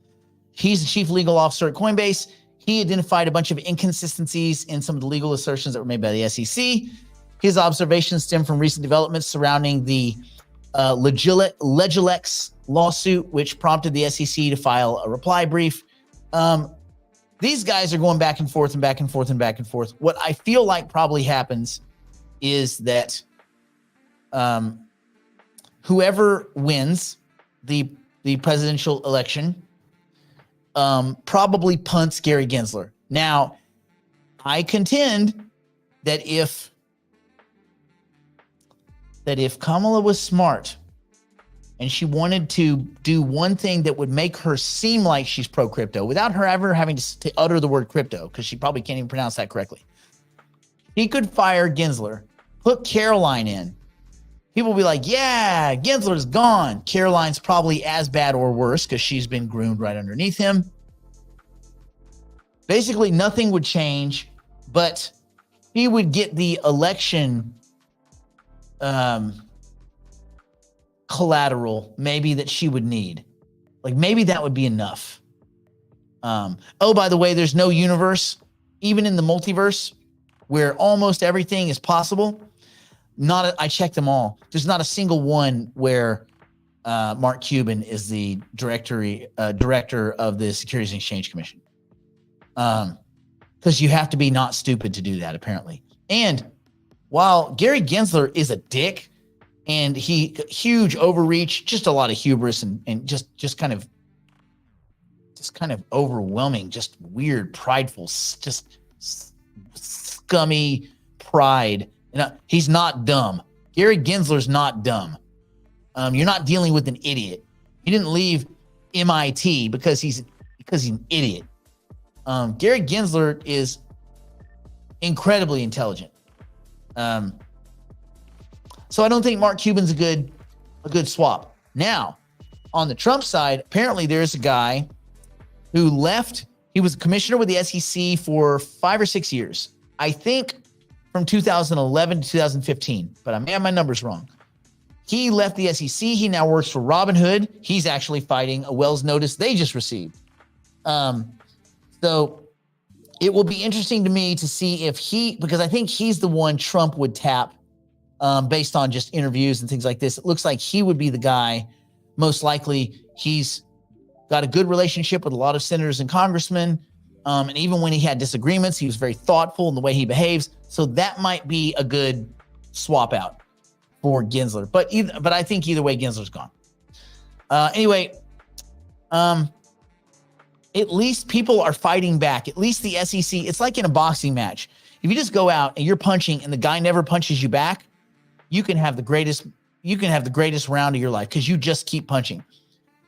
He's the chief legal officer at Coinbase. He identified a bunch of inconsistencies in some of the legal assertions that were made by the SEC. His observations stem from recent developments surrounding the Legilex lawsuit, which prompted the SEC to file a reply brief. These guys are going back and forth and back and forth and back and forth. What I feel like probably happens is that whoever wins the presidential election probably punts Gary Gensler. Now, I contend that if Kamala was smart and she wanted to do one thing that would make her seem like she's pro-crypto without her ever having to utter the word crypto, because she probably can't even pronounce that correctly, she could fire Gensler, put Caroline in. People will be like, yeah, Gensler's gone. Caroline's probably as bad or worse because she's been groomed right underneath him. Basically, nothing would change, but he would get the election collateral maybe that she would need. Like maybe that would be enough. Oh, by the way, there's no universe, even in the multiverse, where almost everything is possible. I checked them all. There's not a single one where Mark Cuban is the director of the Securities and Exchange Commission. Because you have to be not stupid to do that, apparently. And while Gary Gensler is a dick and huge overreach, just a lot of hubris and just kind of overwhelming, just weird, prideful, just scummy pride. He's not dumb. Gary Gensler's not dumb. You're not dealing with an idiot. He didn't leave MIT because he's an idiot. Gary Gensler is incredibly intelligent. So I don't think Mark Cuban's a good swap. Now, on the Trump side, apparently there's a guy who left. He was a commissioner with the SEC for 5 or 6 years. I think from 2011 to 2015, but I may have my numbers wrong. He left the SEC. He now works for Robinhood. He's actually fighting a Wells notice they just received. So it will be interesting to me to see if because I think he's the one Trump would tap based on just interviews and things like this. It looks like he would be the guy. Most likely he's got a good relationship with a lot of senators and congressmen. And even when he had disagreements, he was very thoughtful in the way he behaves. So that might be a good swap out for Gensler. But I think either way, Gensler's gone. Anyway, at least people are fighting back. At least the SEC, it's like in a boxing match. If you just go out and you're punching and the guy never punches you back, you can have the greatest round of your life because you just keep punching.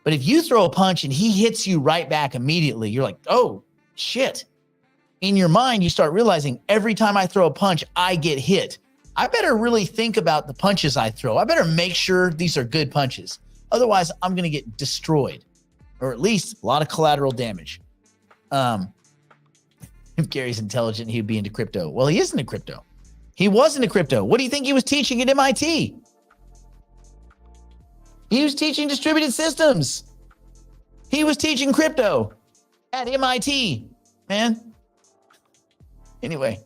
But if you throw a punch and he hits you right back immediately, you're like, oh, shit. In your mind, you start realizing every time I throw a punch, I get hit. I better really think about the punches I throw. I better make sure these are good punches. Otherwise, I'm going to get destroyed, or at least a lot of collateral damage. If Gary's intelligent, he'd be into crypto. Well, he isn't into crypto. He was into crypto. What do you think he was teaching at MIT? He was teaching distributed systems. He was teaching crypto at MIT, man. Anyway,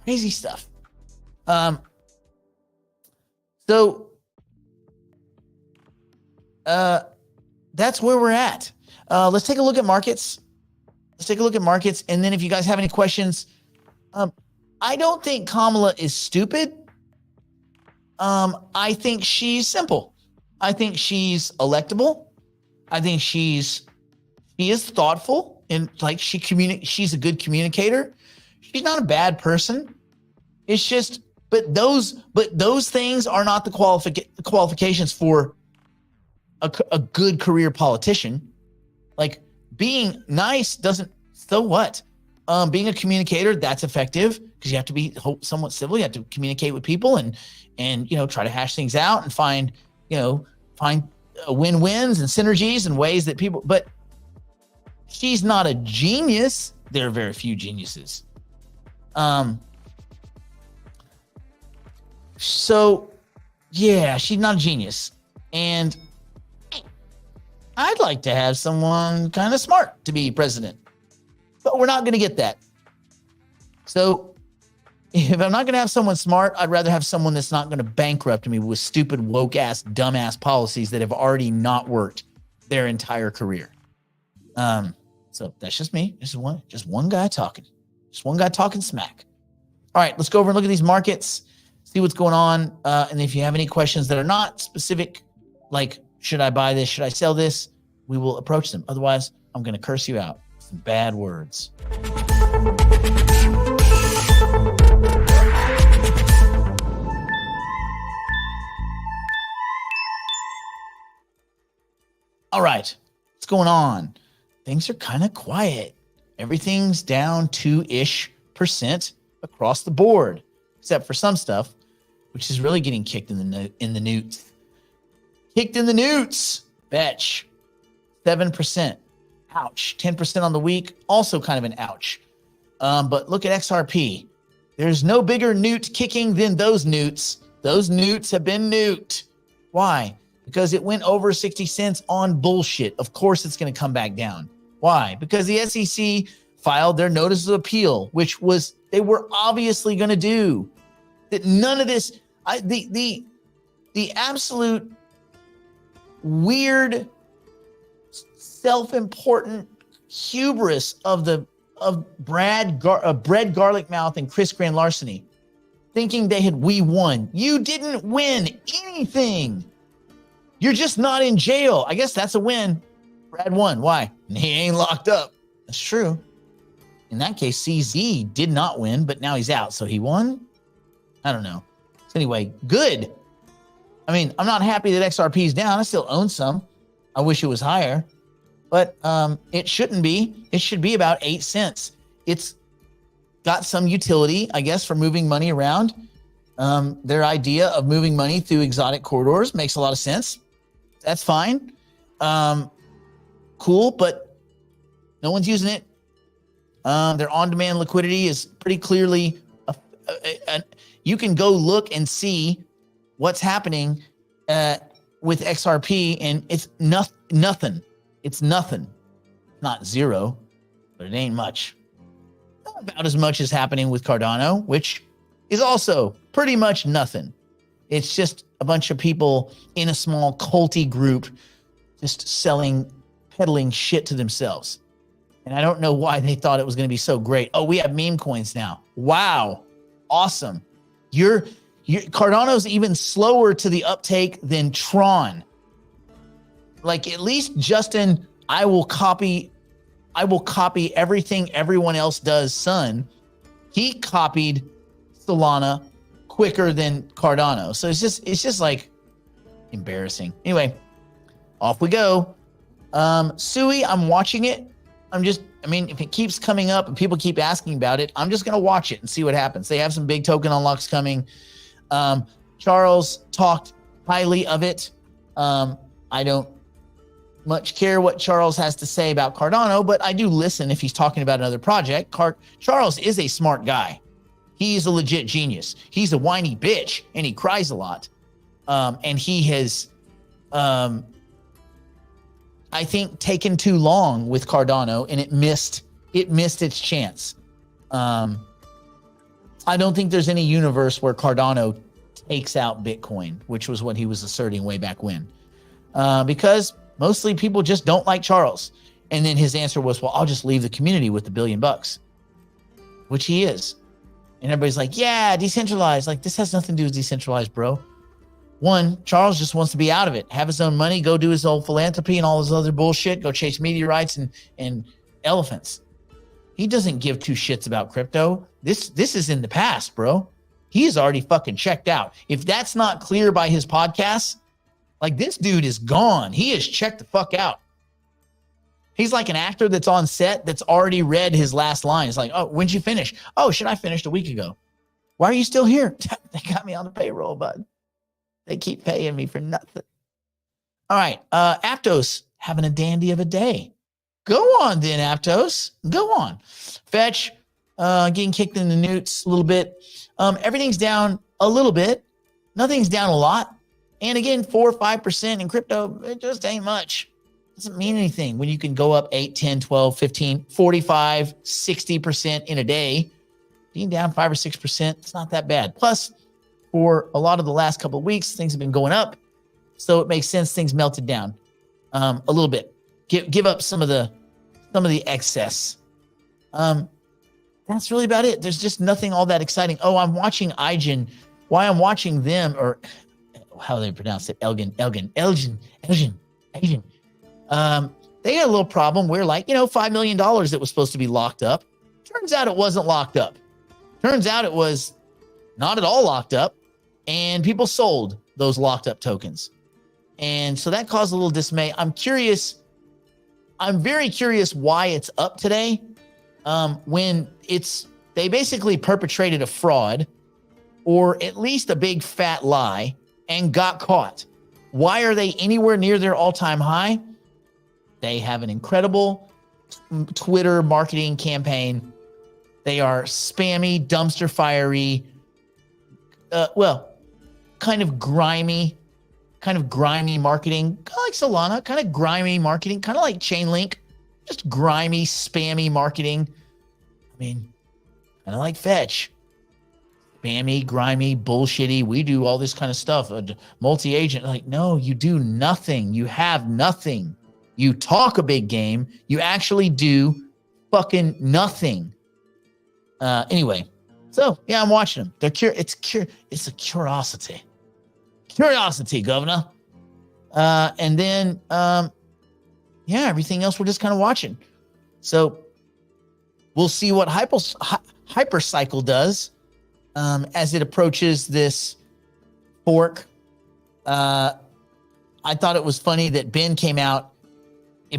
crazy stuff. So that's where we're at. Let's take a look at markets. And then if you guys have any questions, I don't think Kamala is stupid. I think she's simple. I think she's electable. I think she is thoughtful and like she's a good communicator. She's not a bad person. It's just, but those things are not the qualifications for a good career politician. Like being nice doesn't, so what? Being a communicator, that's effective because you have to be somewhat civil. You have to communicate with people and try to hash things out and find win-wins and synergies and ways that people, but she's not a genius. There are very few geniuses. So yeah, she's not a genius. And I'd like to have someone kind of smart to be president, but we're not going to get that. So if I'm not going to have someone smart, I'd rather have someone that's not going to bankrupt me with stupid, woke ass, dumbass policies that have already not worked their entire career. So that's just me. Just one guy talking smack. All right, let's go over and look at these markets, see what's going on. And if you have any questions that are not specific, like, should I buy this? Should I sell this? We will approach them. Otherwise, I'm going to curse you out. Some bad words. All right, what's going on? Things are kind of quiet. Everything's down 2-ish% across the board, except for some stuff, which is really getting kicked in the newts. Kicked in the newts. Betch, 7%. Ouch. 10% on the week. Also kind of an ouch. But look at XRP. There's no bigger newt kicking than those newts. Those newts have been nuked. Why? because it went over 60 cents on bullshit. Of course, it's going to come back down. Why? Because the SEC filed their notice of appeal, which was they were obviously going to do. That none of this, the absolute weird, self-important hubris of Brad Garlic Mouth and Chris Grand Larceny, thinking we won. You didn't win anything. You're just not in jail. I guess that's a win. Brad won. Why? He ain't locked up. That's true. In that case, CZ did not win, but now he's out. So he won? I don't know. So anyway, good. I mean, I'm not happy that XRP is down. I still own some. I wish it was higher, but it shouldn't be. It should be about 8 cents. It's got some utility, I guess, for moving money around. Their idea of moving money through exotic corridors makes a lot of sense. That's fine. Cool, but no one's using it. Their on-demand liquidity is pretty clearly, you can go look and see what's happening with XRP, and it's nothing. It's nothing. Not zero, but it ain't much. Not about as much as happening with Cardano, which is also pretty much nothing. It's just a bunch of people in a small culty group just peddling shit to themselves. And I don't know why they thought it was going to be so great. Oh, we have meme coins now. Wow. Awesome. Cardano's even slower to the uptake than Tron. Like, at least Justin, I will copy everything everyone else does, son. He copied Solana quicker than Cardano. So it's just like embarrassing. Anyway, off we go. Sui, I'm watching it. If it keeps coming up and people keep asking about it, I'm just going to watch it and see what happens. They have some big token unlocks coming. Charles talked highly of it. I don't much care what Charles has to say about Cardano, but I do listen if he's talking about another project. Charles is a smart guy. He's a legit genius. He's a whiny bitch and he cries a lot. And he has, I think, taken too long with Cardano, and it missed its chance. I don't think there's any universe where Cardano takes out Bitcoin, which was what he was asserting way back when, because mostly people just don't like Charles. And then his answer was, well, I'll just leave the community with $1 billion, which he is. And everybody's like, yeah, decentralized. Like, this has nothing to do with decentralized, bro. One, Charles just wants to be out of it, have his own money, go do his old philanthropy and all his other bullshit, go chase meteorites and elephants. He doesn't give two shits about crypto. This is in the past, bro. He's already fucking checked out. If that's not clear by his podcast, like, this dude is gone. He is checked the fuck out. He's like an actor that's on set that's already read his last line. It's like, oh, when'd you finish? Oh, shit, I finished a week ago. Why are you still here? They got me on the payroll, bud. They keep paying me for nothing. All right. Aptos having a dandy of a day. Go on then, Aptos. Go on. Fetch getting kicked in the newts a little bit. Everything's down a little bit. Nothing's down a lot. And again, 4 or 5% in crypto, it just ain't much. Doesn't mean anything when you can go up 8, 10, 12, 15, 45, 60% in a day. Being down 5 or 6%, it's not that bad. Plus, for a lot of the last couple of weeks, things have been going up. So it makes sense things melted down a little bit. Give up some of the excess. That's really about it. There's just nothing all that exciting. Oh, I'm watching Igen. Why I'm watching them, or how they pronounce it, Elgin. They had a little problem where, like, $5 million that was supposed to be locked up. Turns out it wasn't locked up. Turns out it was not at all locked up, and people sold those locked up tokens. And so that caused a little dismay. I'm curious. I'm very curious why it's up today. When they basically perpetrated a fraud, or at least a big fat lie, and got caught. Why are they anywhere near their all-time high? They have an incredible Twitter marketing campaign. They are spammy, dumpster fiery, kind of grimy, kind of grimy marketing, kind of like Solana, kind of grimy marketing, kind of like Chainlink, just grimy, spammy marketing. I mean, kind of like Fetch. Spammy, grimy, bullshitty. We do all this kind of stuff. Multi-agent. Like, no, you do nothing. You have nothing. You talk a big game. You actually do fucking nothing. Anyway, so yeah, I'm watching them. It's a curiosity. Curiosity, Governor. And then, yeah, everything else we're just kind of watching. So we'll see what Hypercycle does as it approaches this fork. I thought it was funny that Ben came out.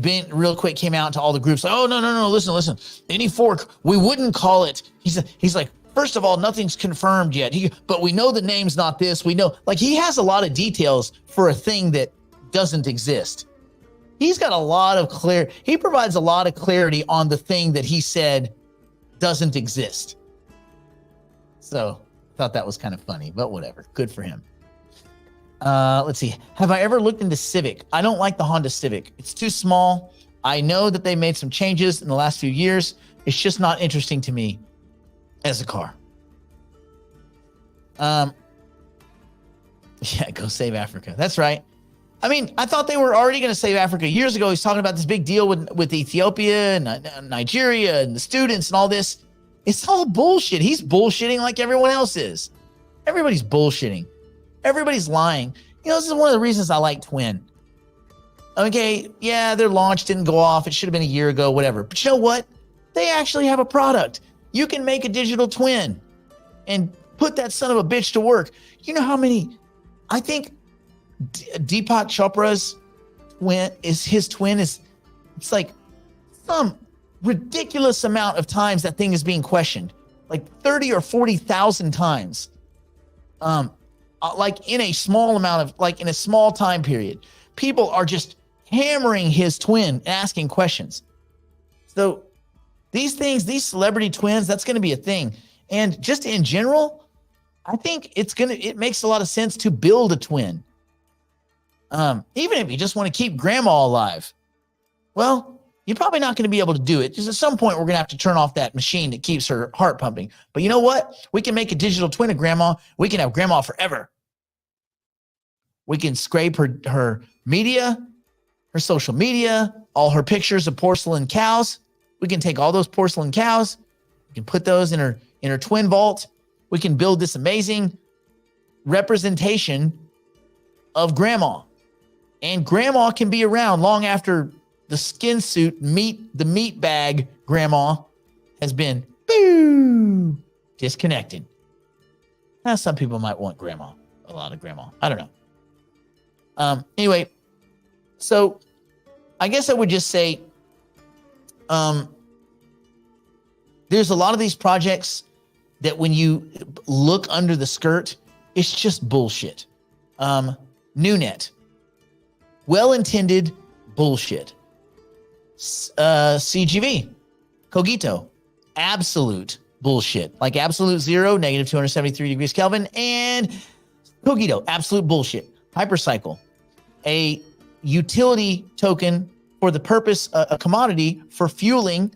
Ben real quick came out to all the groups. Like, oh, no, listen. Any fork, we wouldn't call it. He's like, first of all, nothing's confirmed yet. But we know the name's not this. We know, like, he has a lot of details for a thing that doesn't exist. He's got a lot of he provides a lot of clarity on the thing that he said doesn't exist. So I thought that was kind of funny, but whatever. Good for him. Let's see. Have I ever looked into Civic? I don't like the Honda Civic. It's too small. I know that they made some changes in the last few years. It's just not interesting to me as a car. Yeah, go save Africa. That's right. I mean, I thought they were already going to save Africa years ago. He's talking about this big deal with Ethiopia and Nigeria and the students and all this. It's all bullshit. He's bullshitting like everyone else is. Everybody's bullshitting. Everybody's lying. You know, this is one of the reasons I like Twin. Okay, yeah, their launch didn't go off. It should have been a year ago, whatever. But you know what? They actually have a product. You can make a digital twin and put that son of a bitch to work. You know how many, I think Deepak Chopra's twin is, it's like some ridiculous amount of times that thing is being questioned, like 30 or 40,000 times. Like in a small amount of, like in a small time period, people are just hammering his twin and asking questions. So these things, these celebrity twins, that's going to be a thing. And just in general, I think it makes a lot of sense to build a twin. Even if you just want to keep grandma alive, well, you're probably not going to be able to do it. Just at some point, we're going to have to turn off that machine that keeps her heart pumping. But you know what? We can make a digital twin of grandma. We can have grandma forever. We can scrape her media, her social media, all her pictures of porcelain cows. We can take all those porcelain cows. We can put those in her twin vault. We can build this amazing representation of grandma. And grandma can be around long after the skin suit the meat bag grandma has been disconnected. Now, some people might want grandma, a lot of grandma. I don't know. Anyway, so I guess I would just say, there's a lot of these projects that when you look under the skirt, it's just bullshit. NewNet, well-intended bullshit. CGV, Cogito, absolute bullshit. Like absolute zero, negative 273 degrees Kelvin, and Cogito, absolute bullshit. Hypercycle, a utility token for the purpose, a commodity for fueling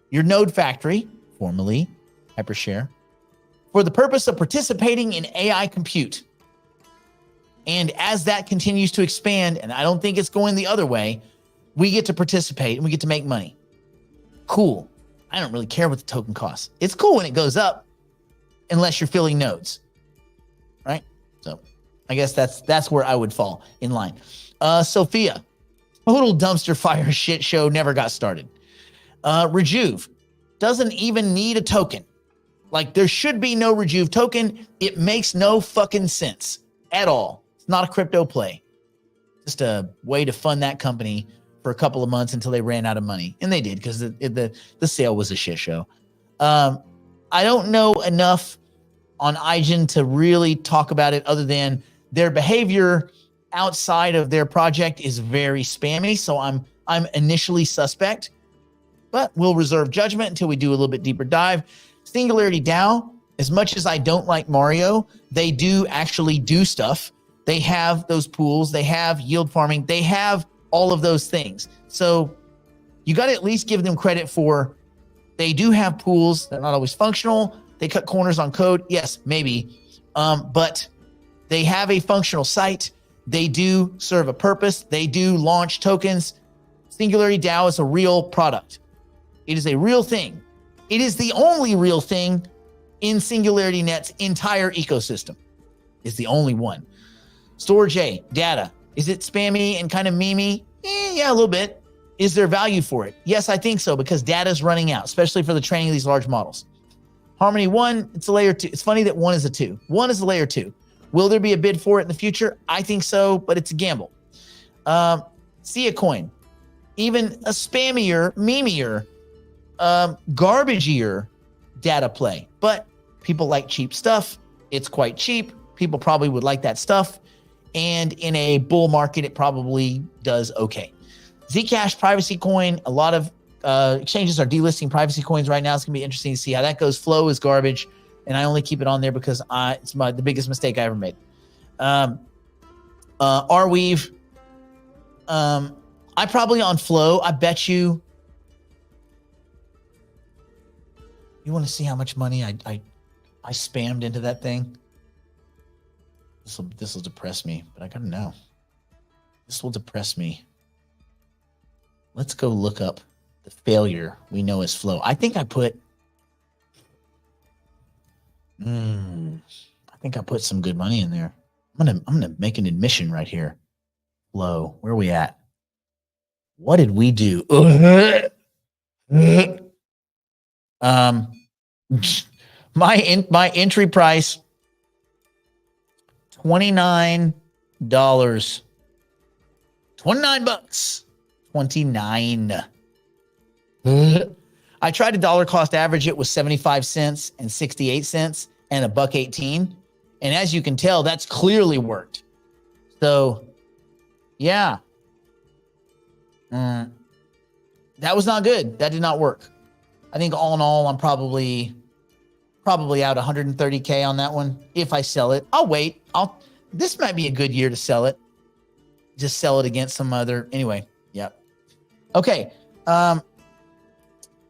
your node factory, formerly Hypershare, for the purpose of participating in AI compute. And as that continues to expand, and I don't think it's going the other way, we get to participate and we get to make money. Cool. I don't really care what the token costs. It's cool when it goes up, unless you're filling nodes, right? So I guess that's where I would fall in line. Sophia, total dumpster fire shit show, never got started. Rejuve doesn't even need a token. Like there should be no Rejuve token. It makes no fucking sense at all. It's not a crypto play. Just a way to fund that company for a couple of months until they ran out of money. And they did, because the sale was a shit show. I don't know enough on IGN to really talk about it, other than their behavior outside of their project is very spammy. So I'm initially suspect, but we'll reserve judgment until we do a little bit deeper dive. Singularity DAO, as much as I don't like Mario, they do actually do stuff. They have those pools. They have yield farming. They have all of those things. So you got to at least give them credit for they do have pools. They're not always functional. They cut corners on code. Yes, maybe. But they have a functional site. They do serve a purpose. They do launch tokens. Singularity DAO is a real product. It is a real thing. It is the only real thing in Singularity Net's entire ecosystem. It's the only one. Storage A, data. Is it spammy and kind of memey? Yeah, a little bit. Is there value for it? Yes, I think so, because data is running out, especially for the training of these large models. Harmony 1, it's a layer 2. It's funny that 1 is a 2. 1 is a layer 2. Will there be a bid for it in the future? I think so, but it's a gamble. Sia Coin, even a spammier, memeier, garbagier data play. But people like cheap stuff. It's quite cheap. People probably would like that stuff. And in a bull market, it probably does okay. Zcash privacy coin, a lot of exchanges are delisting privacy coins right now. It's going to be interesting to see how that goes. Flow is garbage, and I only keep it on there because it's the biggest mistake I ever made. Arweave, I probably on Flow. I bet you. You want to see how much money I spammed into that thing? This will depress me, but I gotta know. This will depress me. Let's go look up the failure we know is Flow. I think I put. I think I put some good money in there. I'm gonna make an admission right here. Flow, where are we at? What did we do? My entry price, $29. $29. 29. I tried to dollar cost average it with 75 cents and 68 cents and $1.18. And as you can tell, that's clearly worked. So, yeah. That was not good. That did not work. I think all in all, I'm probably out 130K on that one. If I sell it, I'll wait. This might be a good year to sell it. Just sell it against some other. Anyway, yep. Okay.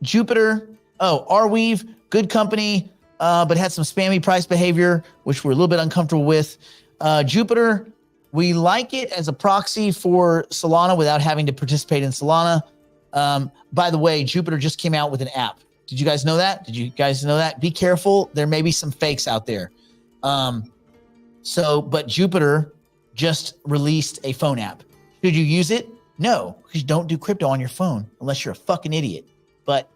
Jupiter. Oh, Arweave, good company, but had some spammy price behavior, which we're a little bit uncomfortable with. Jupiter, we like it as a proxy for Solana without having to participate in Solana. By the way, Jupiter just came out with an app. Did you guys know that? Be careful. There may be some fakes out there. But Jupiter just released a phone app. Should you use it? No, because you don't do crypto on your phone unless you're a fucking idiot. But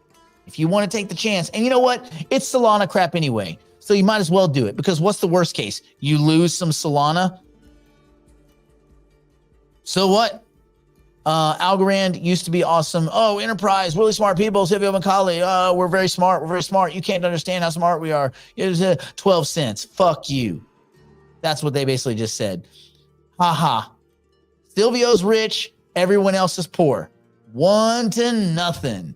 if you want to take the chance, and you know what? It's Solana crap anyway. So you might as well do it, because what's the worst case? You lose some Solana. So what? Algorand used to be awesome. Oh, enterprise, really smart people. Silvio Macaulay. We're very smart. You can't understand how smart we are. It was 12 cents. Fuck you. That's what they basically just said. Haha. Silvio's rich. Everyone else is poor. 1 to nothing.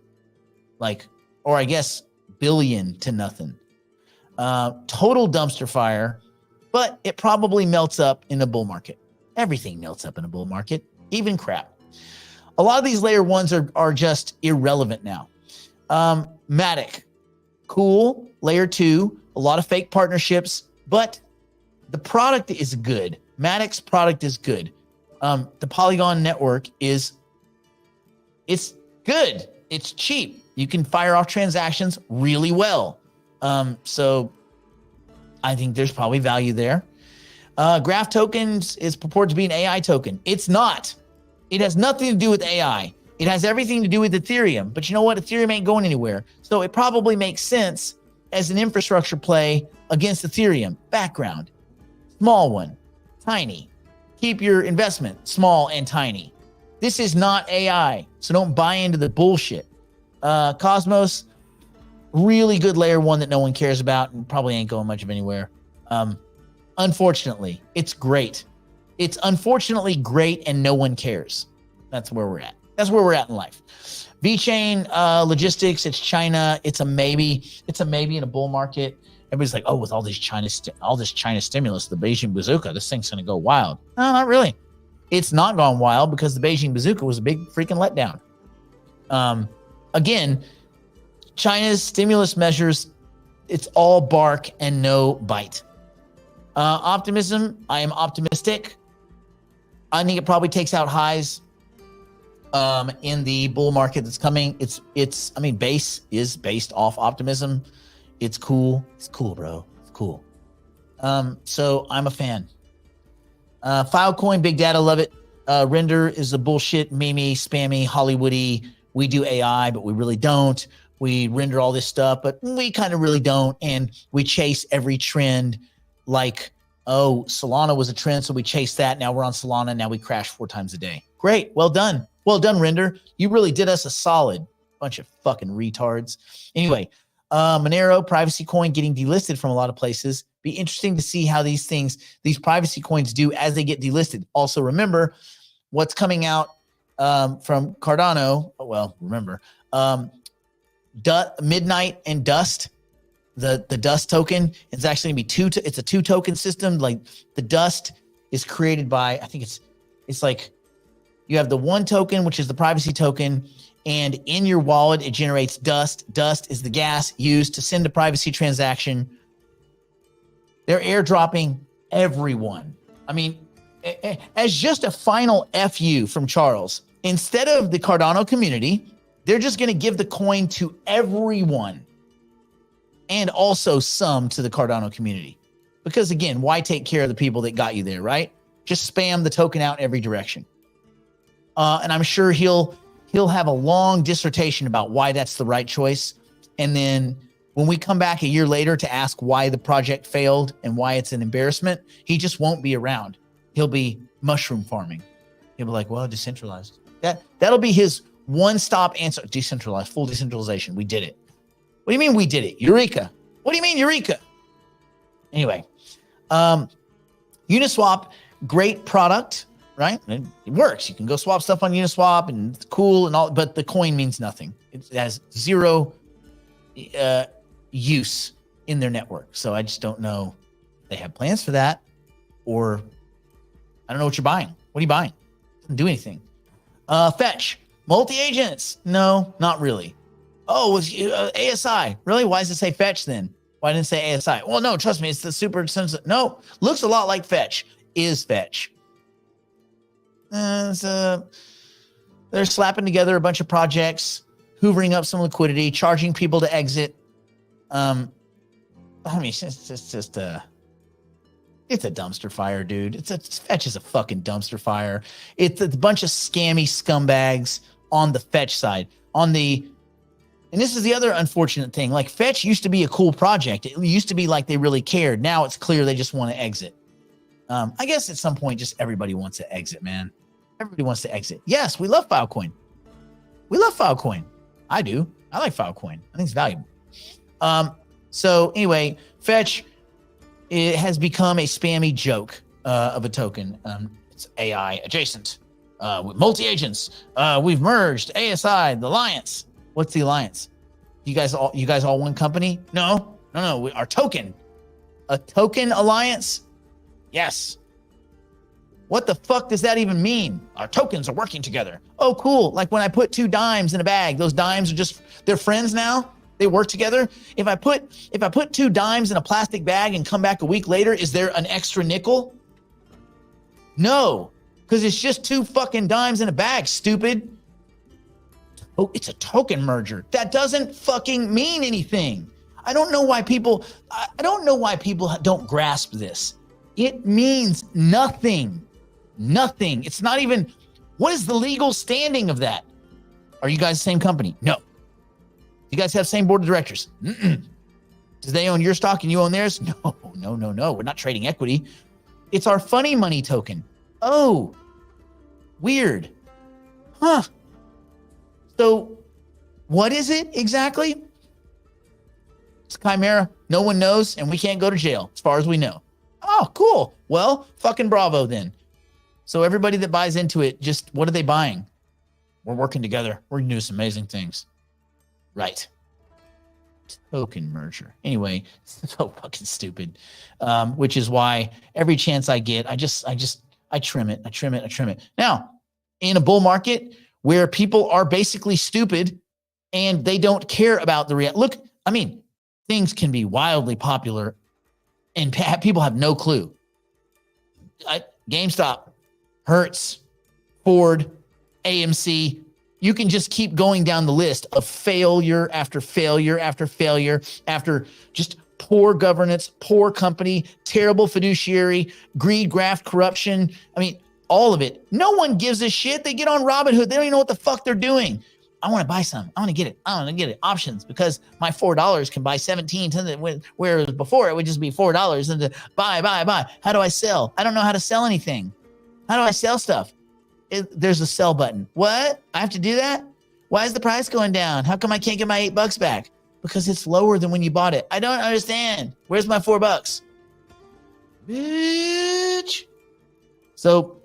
Or I guess billion to nothing. Total dumpster fire, but it probably melts up in a bull market. Everything melts up in a bull market, even crap. A lot of these layer ones are just irrelevant now. Matic, cool. Layer 2, a lot of fake partnerships, but the product is good. Matic's product is good. The Polygon network it's good. It's cheap. You can fire off transactions really well. So I think there's probably value there. Graph tokens is purported to be an AI token. It's not. It has nothing to do with AI. It has everything to do with Ethereum. But you know what? Ethereum ain't going anywhere. So it probably makes sense as an infrastructure play against Ethereum. Background. Small one. Tiny. Keep your investment small and tiny. This is not AI. So don't buy into the bullshit. Cosmos, really good layer 1 that no one cares about and probably ain't going much of anywhere. Unfortunately, it's great. It's unfortunately great and no one cares. That's where we're at. That's where we're at in life. VeChain logistics, it's China. It's a maybe. It's a maybe in a bull market. everybody's like, oh, with all this China stimulus, the Beijing bazooka, this thing's going to go wild. No, not really. It's not gone wild because the Beijing bazooka was a big freaking letdown. Again, China's stimulus measures, it's all bark and no bite. Optimism, I am optimistic. I think it probably takes out highs in the bull market that's coming. Base is based off optimism. It's cool. It's cool, bro. It's cool. So I'm a fan. Filecoin, big data, love it. Render is a bullshit, memey, spammy, Hollywoody. We do AI, but we really don't. We render all this stuff, but we kind of really don't. And we chase every trend like, oh, Solana was a trend, so we chased that. Now we're on Solana. Now we crash 4 times a day. Great. Well done. Well done, Render. You really did us a solid. Bunch of fucking retards. Anyway, Monero, privacy coin getting delisted from a lot of places. Be interesting to see how these privacy coins do as they get delisted. Also, remember what's coming out from Cardano. Well, remember, Midnight and Dust, the Dust token is actually going to be it's a 2 token system. Like the Dust is created by, I think it's like you have the 1 token, which is the privacy token. And in your wallet, it generates Dust. Dust is the gas used to send a privacy transaction. They're airdropping everyone. I mean, as just a final FU from Charles, instead of the Cardano community, they're just going to give the coin to everyone and also some to the Cardano community. Because again, why take care of the people that got you there, right? Just spam the token out in every direction. And I'm sure he'll have a long dissertation about why that's the right choice. And then when we come back a year later to ask why the project failed and why it's an embarrassment, he just won't be around. He'll be mushroom farming. He'll be like, well, decentralized. That'll be his one-stop answer. Decentralized, full decentralization. We did it. What do you mean we did it? Eureka. What do you mean Eureka? Anyway, Uniswap, great product, right? It works. You can go swap stuff on Uniswap and it's cool and all, but the coin means nothing. It has zero use in their network. So I just don't know if they have plans for that, or I don't know what you're buying. What are you buying? Doesn't do anything. Fetch, multi-agents. No, not really. Oh, was ASI. Really? Why does it say Fetch then? Why didn't it say ASI? Well, no, trust me. It's the super sensitive. No, looks a lot like Fetch. Is Fetch. They're slapping together a bunch of projects, hoovering up some liquidity, charging people to exit. I mean, it's just it's a dumpster fire, dude. Fetch is a fucking dumpster fire. It's a bunch of scammy scumbags on the Fetch side. And this is the other unfortunate thing. Like Fetch used to be a cool project. It used to be like they really cared. Now it's clear they just want to exit. I guess at some point, just everybody wants to exit, man. Everybody wants to exit. Yes, we love Filecoin. We love Filecoin. I do. I like Filecoin. I think it's valuable. So anyway, Fetch, it has become a spammy joke of a token. It's AI adjacent with multi-agents. We've merged ASI, the Alliance. What's the Alliance? You guys all one company? No. Our token. A token alliance? Yes. What the fuck does that even mean? Our tokens are working together. Oh, cool. Like when I put 2 dimes in a bag, those dimes are they're friends now. They work together. If I put 2 dimes in a plastic bag and come back a week later, is there an extra nickel? No, because it's just 2 fucking dimes in a bag, stupid. Oh, it's a token merger. That doesn't fucking mean anything. I don't know why people don't grasp this. It means nothing. Nothing. It's not even, what is the legal standing of that? Are you guys the same company? No. You guys have same board of directors? Mm-mm. Do they own your stock and you own theirs? No. We're not trading equity. It's our funny money token. Oh, weird. Huh. So what is it exactly? It's Chimera. No one knows, and we can't go to jail as far as we know. Oh, cool. Well, fucking bravo then. So everybody that buys into it, just what are they buying? We're working together. We're going to do some amazing things. Right. Token merger. Anyway, so fucking stupid. Which is why every chance I get, I trim it. I trim it. Now, in a bull market where people are basically stupid and they don't care about the look, I mean, things can be wildly popular and people have no clue. GameStop, Hertz, Ford, AMC. You can just keep going down the list of failure after failure after failure after just poor governance, poor company, terrible fiduciary, greed, graft, corruption. I mean, all of it. No one gives a shit. They get on Robinhood. They don't even know what the fuck they're doing. I want to buy some. I want to get it. I want to get it. Options, because my $4 can buy 17, whereas before it would just be $4 and buy. How do I sell? I don't know how to sell anything. How do I sell stuff? There's a sell button. What? I have to do that? Why is the price going down? How come I can't get my $8 back? Because it's lower than when you bought it. I don't understand. Where's my $4? Bitch. So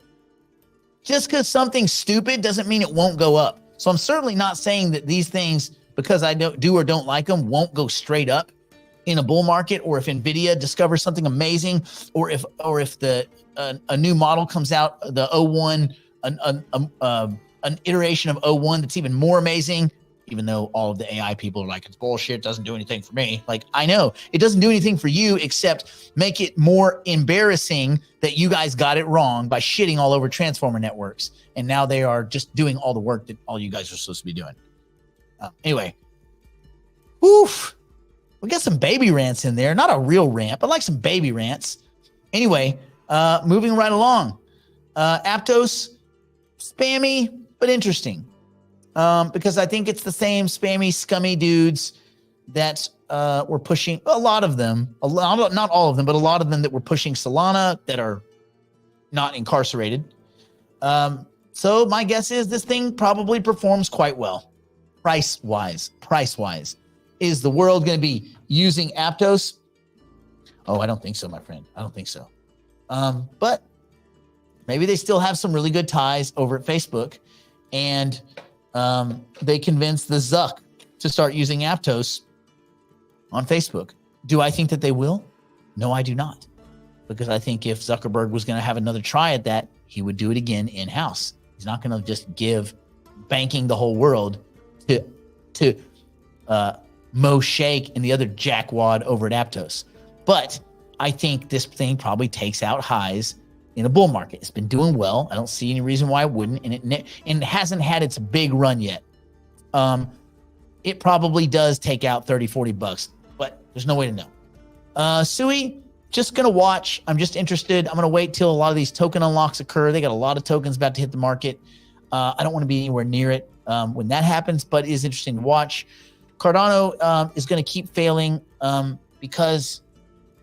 just because something's stupid doesn't mean it won't go up. So I'm certainly not saying that these things, because I don't do or don't like them, won't go straight up in a bull market, or if NVIDIA discovers something amazing, or if a new model comes out, the O1, an iteration of O1 that's even more amazing, even though all of the AI people are like, it's bullshit, doesn't do anything for me. Like, I know it doesn't do anything for you except make it more embarrassing that you guys got it wrong by shitting all over transformer networks. And now they are just doing all the work that all you guys are supposed to be doing. Anyway, oof, we got some baby rants in there. Not a real rant, but like some baby rants. Anyway, moving right along. Aptos, spammy, but interesting. Because I think it's the same spammy, scummy dudes that were pushing, a lot of them, not all of them, but a lot of them that were pushing Solana that are not incarcerated. So my guess is this thing probably performs quite well. Price-wise. Is the world going to be using Aptos? Oh, I don't think so, my friend. I don't think so. But maybe they still have some really good ties over at Facebook, and they convinced the Zuck to start using Aptos on Facebook. Do I think that they will? No, I do not. Because I think if Zuckerberg was going to have another try at that, he would do it again in-house. He's not going to just give banking the whole world to Mo Sheikh and the other jackwad over at Aptos. But I think this thing probably takes out highs in a bull market. It's been doing well. I don't see any reason why it wouldn't. And it hasn't had its big run yet. It probably does take out $30-40, but there's no way to know. Sui, just going to watch. I'm just interested. I'm going to wait till a lot of these token unlocks occur. They got a lot of tokens about to hit the market. I don't want to be anywhere near it when that happens, but it is interesting to watch. Cardano is going to keep failing because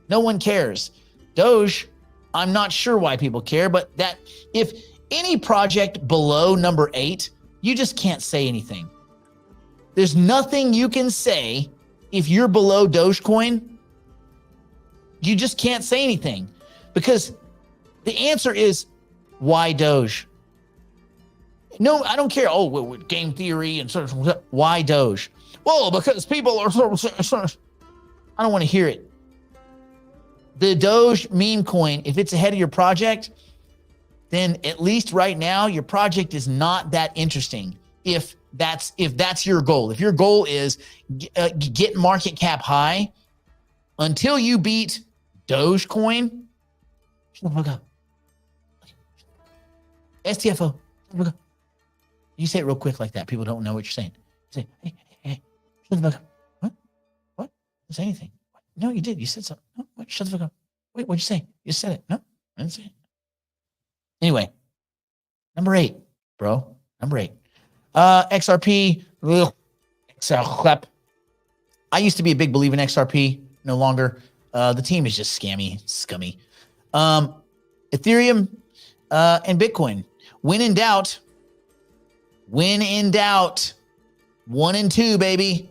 no one cares. Doge, I'm not sure why people care, but that if any project below number 8, you just can't say anything. There's nothing you can say if you're below Dogecoin. You just can't say anything because the answer is why Doge? No, I don't care. Oh, with game theory and sort of why Doge? Well, because people are I don't want to hear it. The Doge meme coin, if it's ahead of your project, then at least right now your project is not that interesting. If that's your goal, if your goal is get market cap high, until you beat Dogecoin, shut the fuck up. STFO, shut the fuck up. You say it real quick like that. People don't know what you're saying. You say, hey, shut the fuck up. What? Didn't say anything. No, you did. You said something. No, what? Shut the fuck up. Wait, what'd you say? You said it. No, I didn't say it. Anyway, number 8, bro. Number 8. XRP. XRP. I used to be a big believer in XRP. No longer. The team is just scummy. Ethereum and Bitcoin. When in doubt. 1 and 2, baby.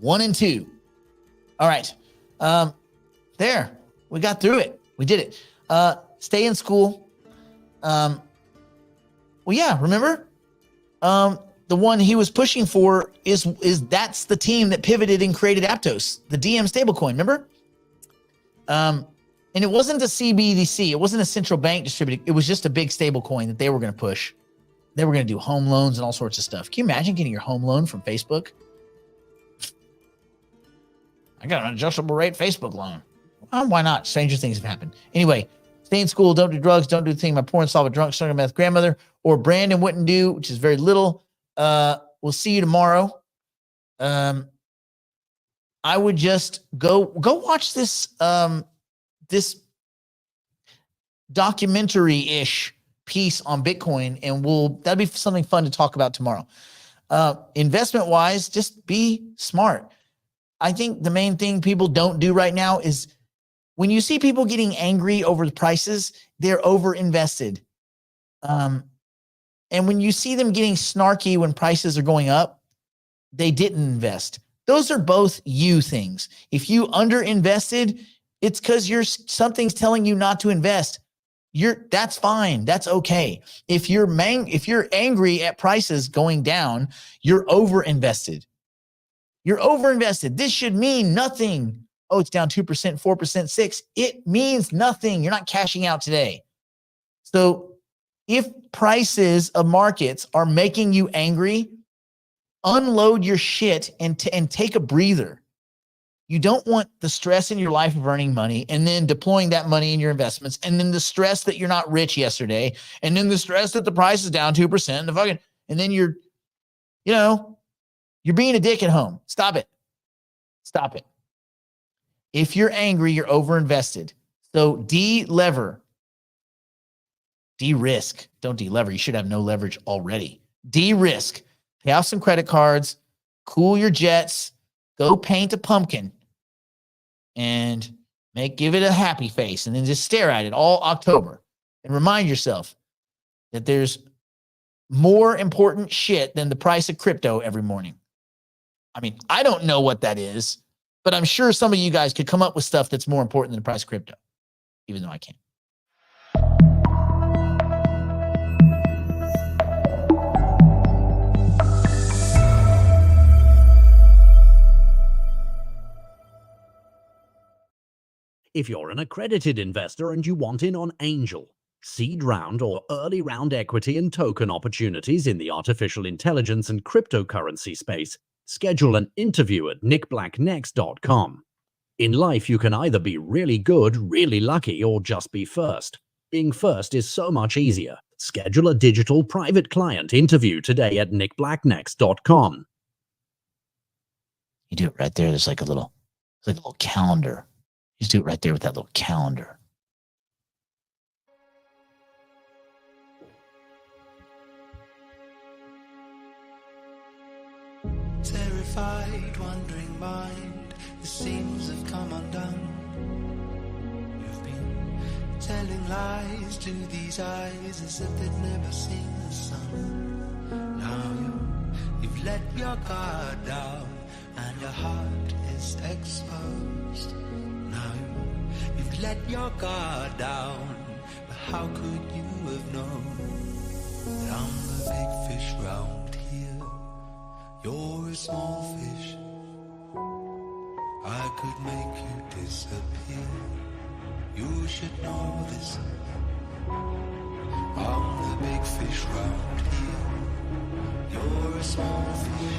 1 and 2. All right. There. We got through it. We did it. Stay in school. Well, yeah, remember? the one he was pushing for is that's the team that pivoted and created Aptos, the DM stablecoin. Remember? And it wasn't a CBDC. It wasn't a central bank distributed. It was just a big stablecoin that they were going to push. They were going to do home loans and all sorts of stuff. Can you imagine getting your home loan from Facebook? I got an adjustable rate Facebook loan. Well, why not? Stranger things have happened. Anyway, stay in school. Don't do drugs. Don't do the thing my poor and solve a drunk, sugar meth grandmother or Brandon wouldn't do, which is very little. We'll see you tomorrow. I would just go watch this this documentary-ish piece on Bitcoin, and that'll be something fun to talk about tomorrow. Investment-wise, just be smart. I think the main thing people don't do right now is when you see people getting angry over the prices, they're over-invested. And when you see them getting snarky when prices are going up, they didn't invest. Those are both you things. If you under-invested, it's because something's telling you not to invest. That's fine. That's okay. If you're angry at prices going down, you're over-invested. You're over-invested. This should mean nothing. Oh, it's down 2%, 4%, 6%. It means nothing. You're not cashing out today. So if prices of markets are making you angry, unload your shit and take a breather. You don't want the stress in your life of earning money and then deploying that money in your investments, and then the stress that you're not rich yesterday, and then the stress that the price is down 2%, and then you're being a dick at home. Stop it. Stop it. If you're angry, you're overinvested. So de-lever. De-risk. Don't de-lever. You should have no leverage already. De-risk. Pay off some credit cards. Cool your jets. Go paint a pumpkin and give it a happy face, and then just stare at it all October and remind yourself that there's more important shit than the price of crypto every morning. I mean, I don't know what that is, but I'm sure some of you guys could come up with stuff that's more important than the price of crypto, even though I can't. If you're an accredited investor and you want in on angel, seed round, or early round equity and token opportunities in the artificial intelligence and cryptocurrency space, schedule an interview at nickblacknext.com. In life, you can either be really good, really lucky, or just be first. Being first is so much easier. Schedule a digital private client interview today at nickblacknext.com. You do it right there. There's like a little calendar. Just do it right there with that little calendar. Terrified, wandering mind, the seams have come undone. You've been telling lies to these eyes as if they'd never seen the sun. Now you've let your guard down and your heart is exposed. Now you've let your guard down, but how could you have known that I'm the big fish round here? You're a small fish. I could make you disappear. You should know this. I'm the big fish round here. You're a small fish.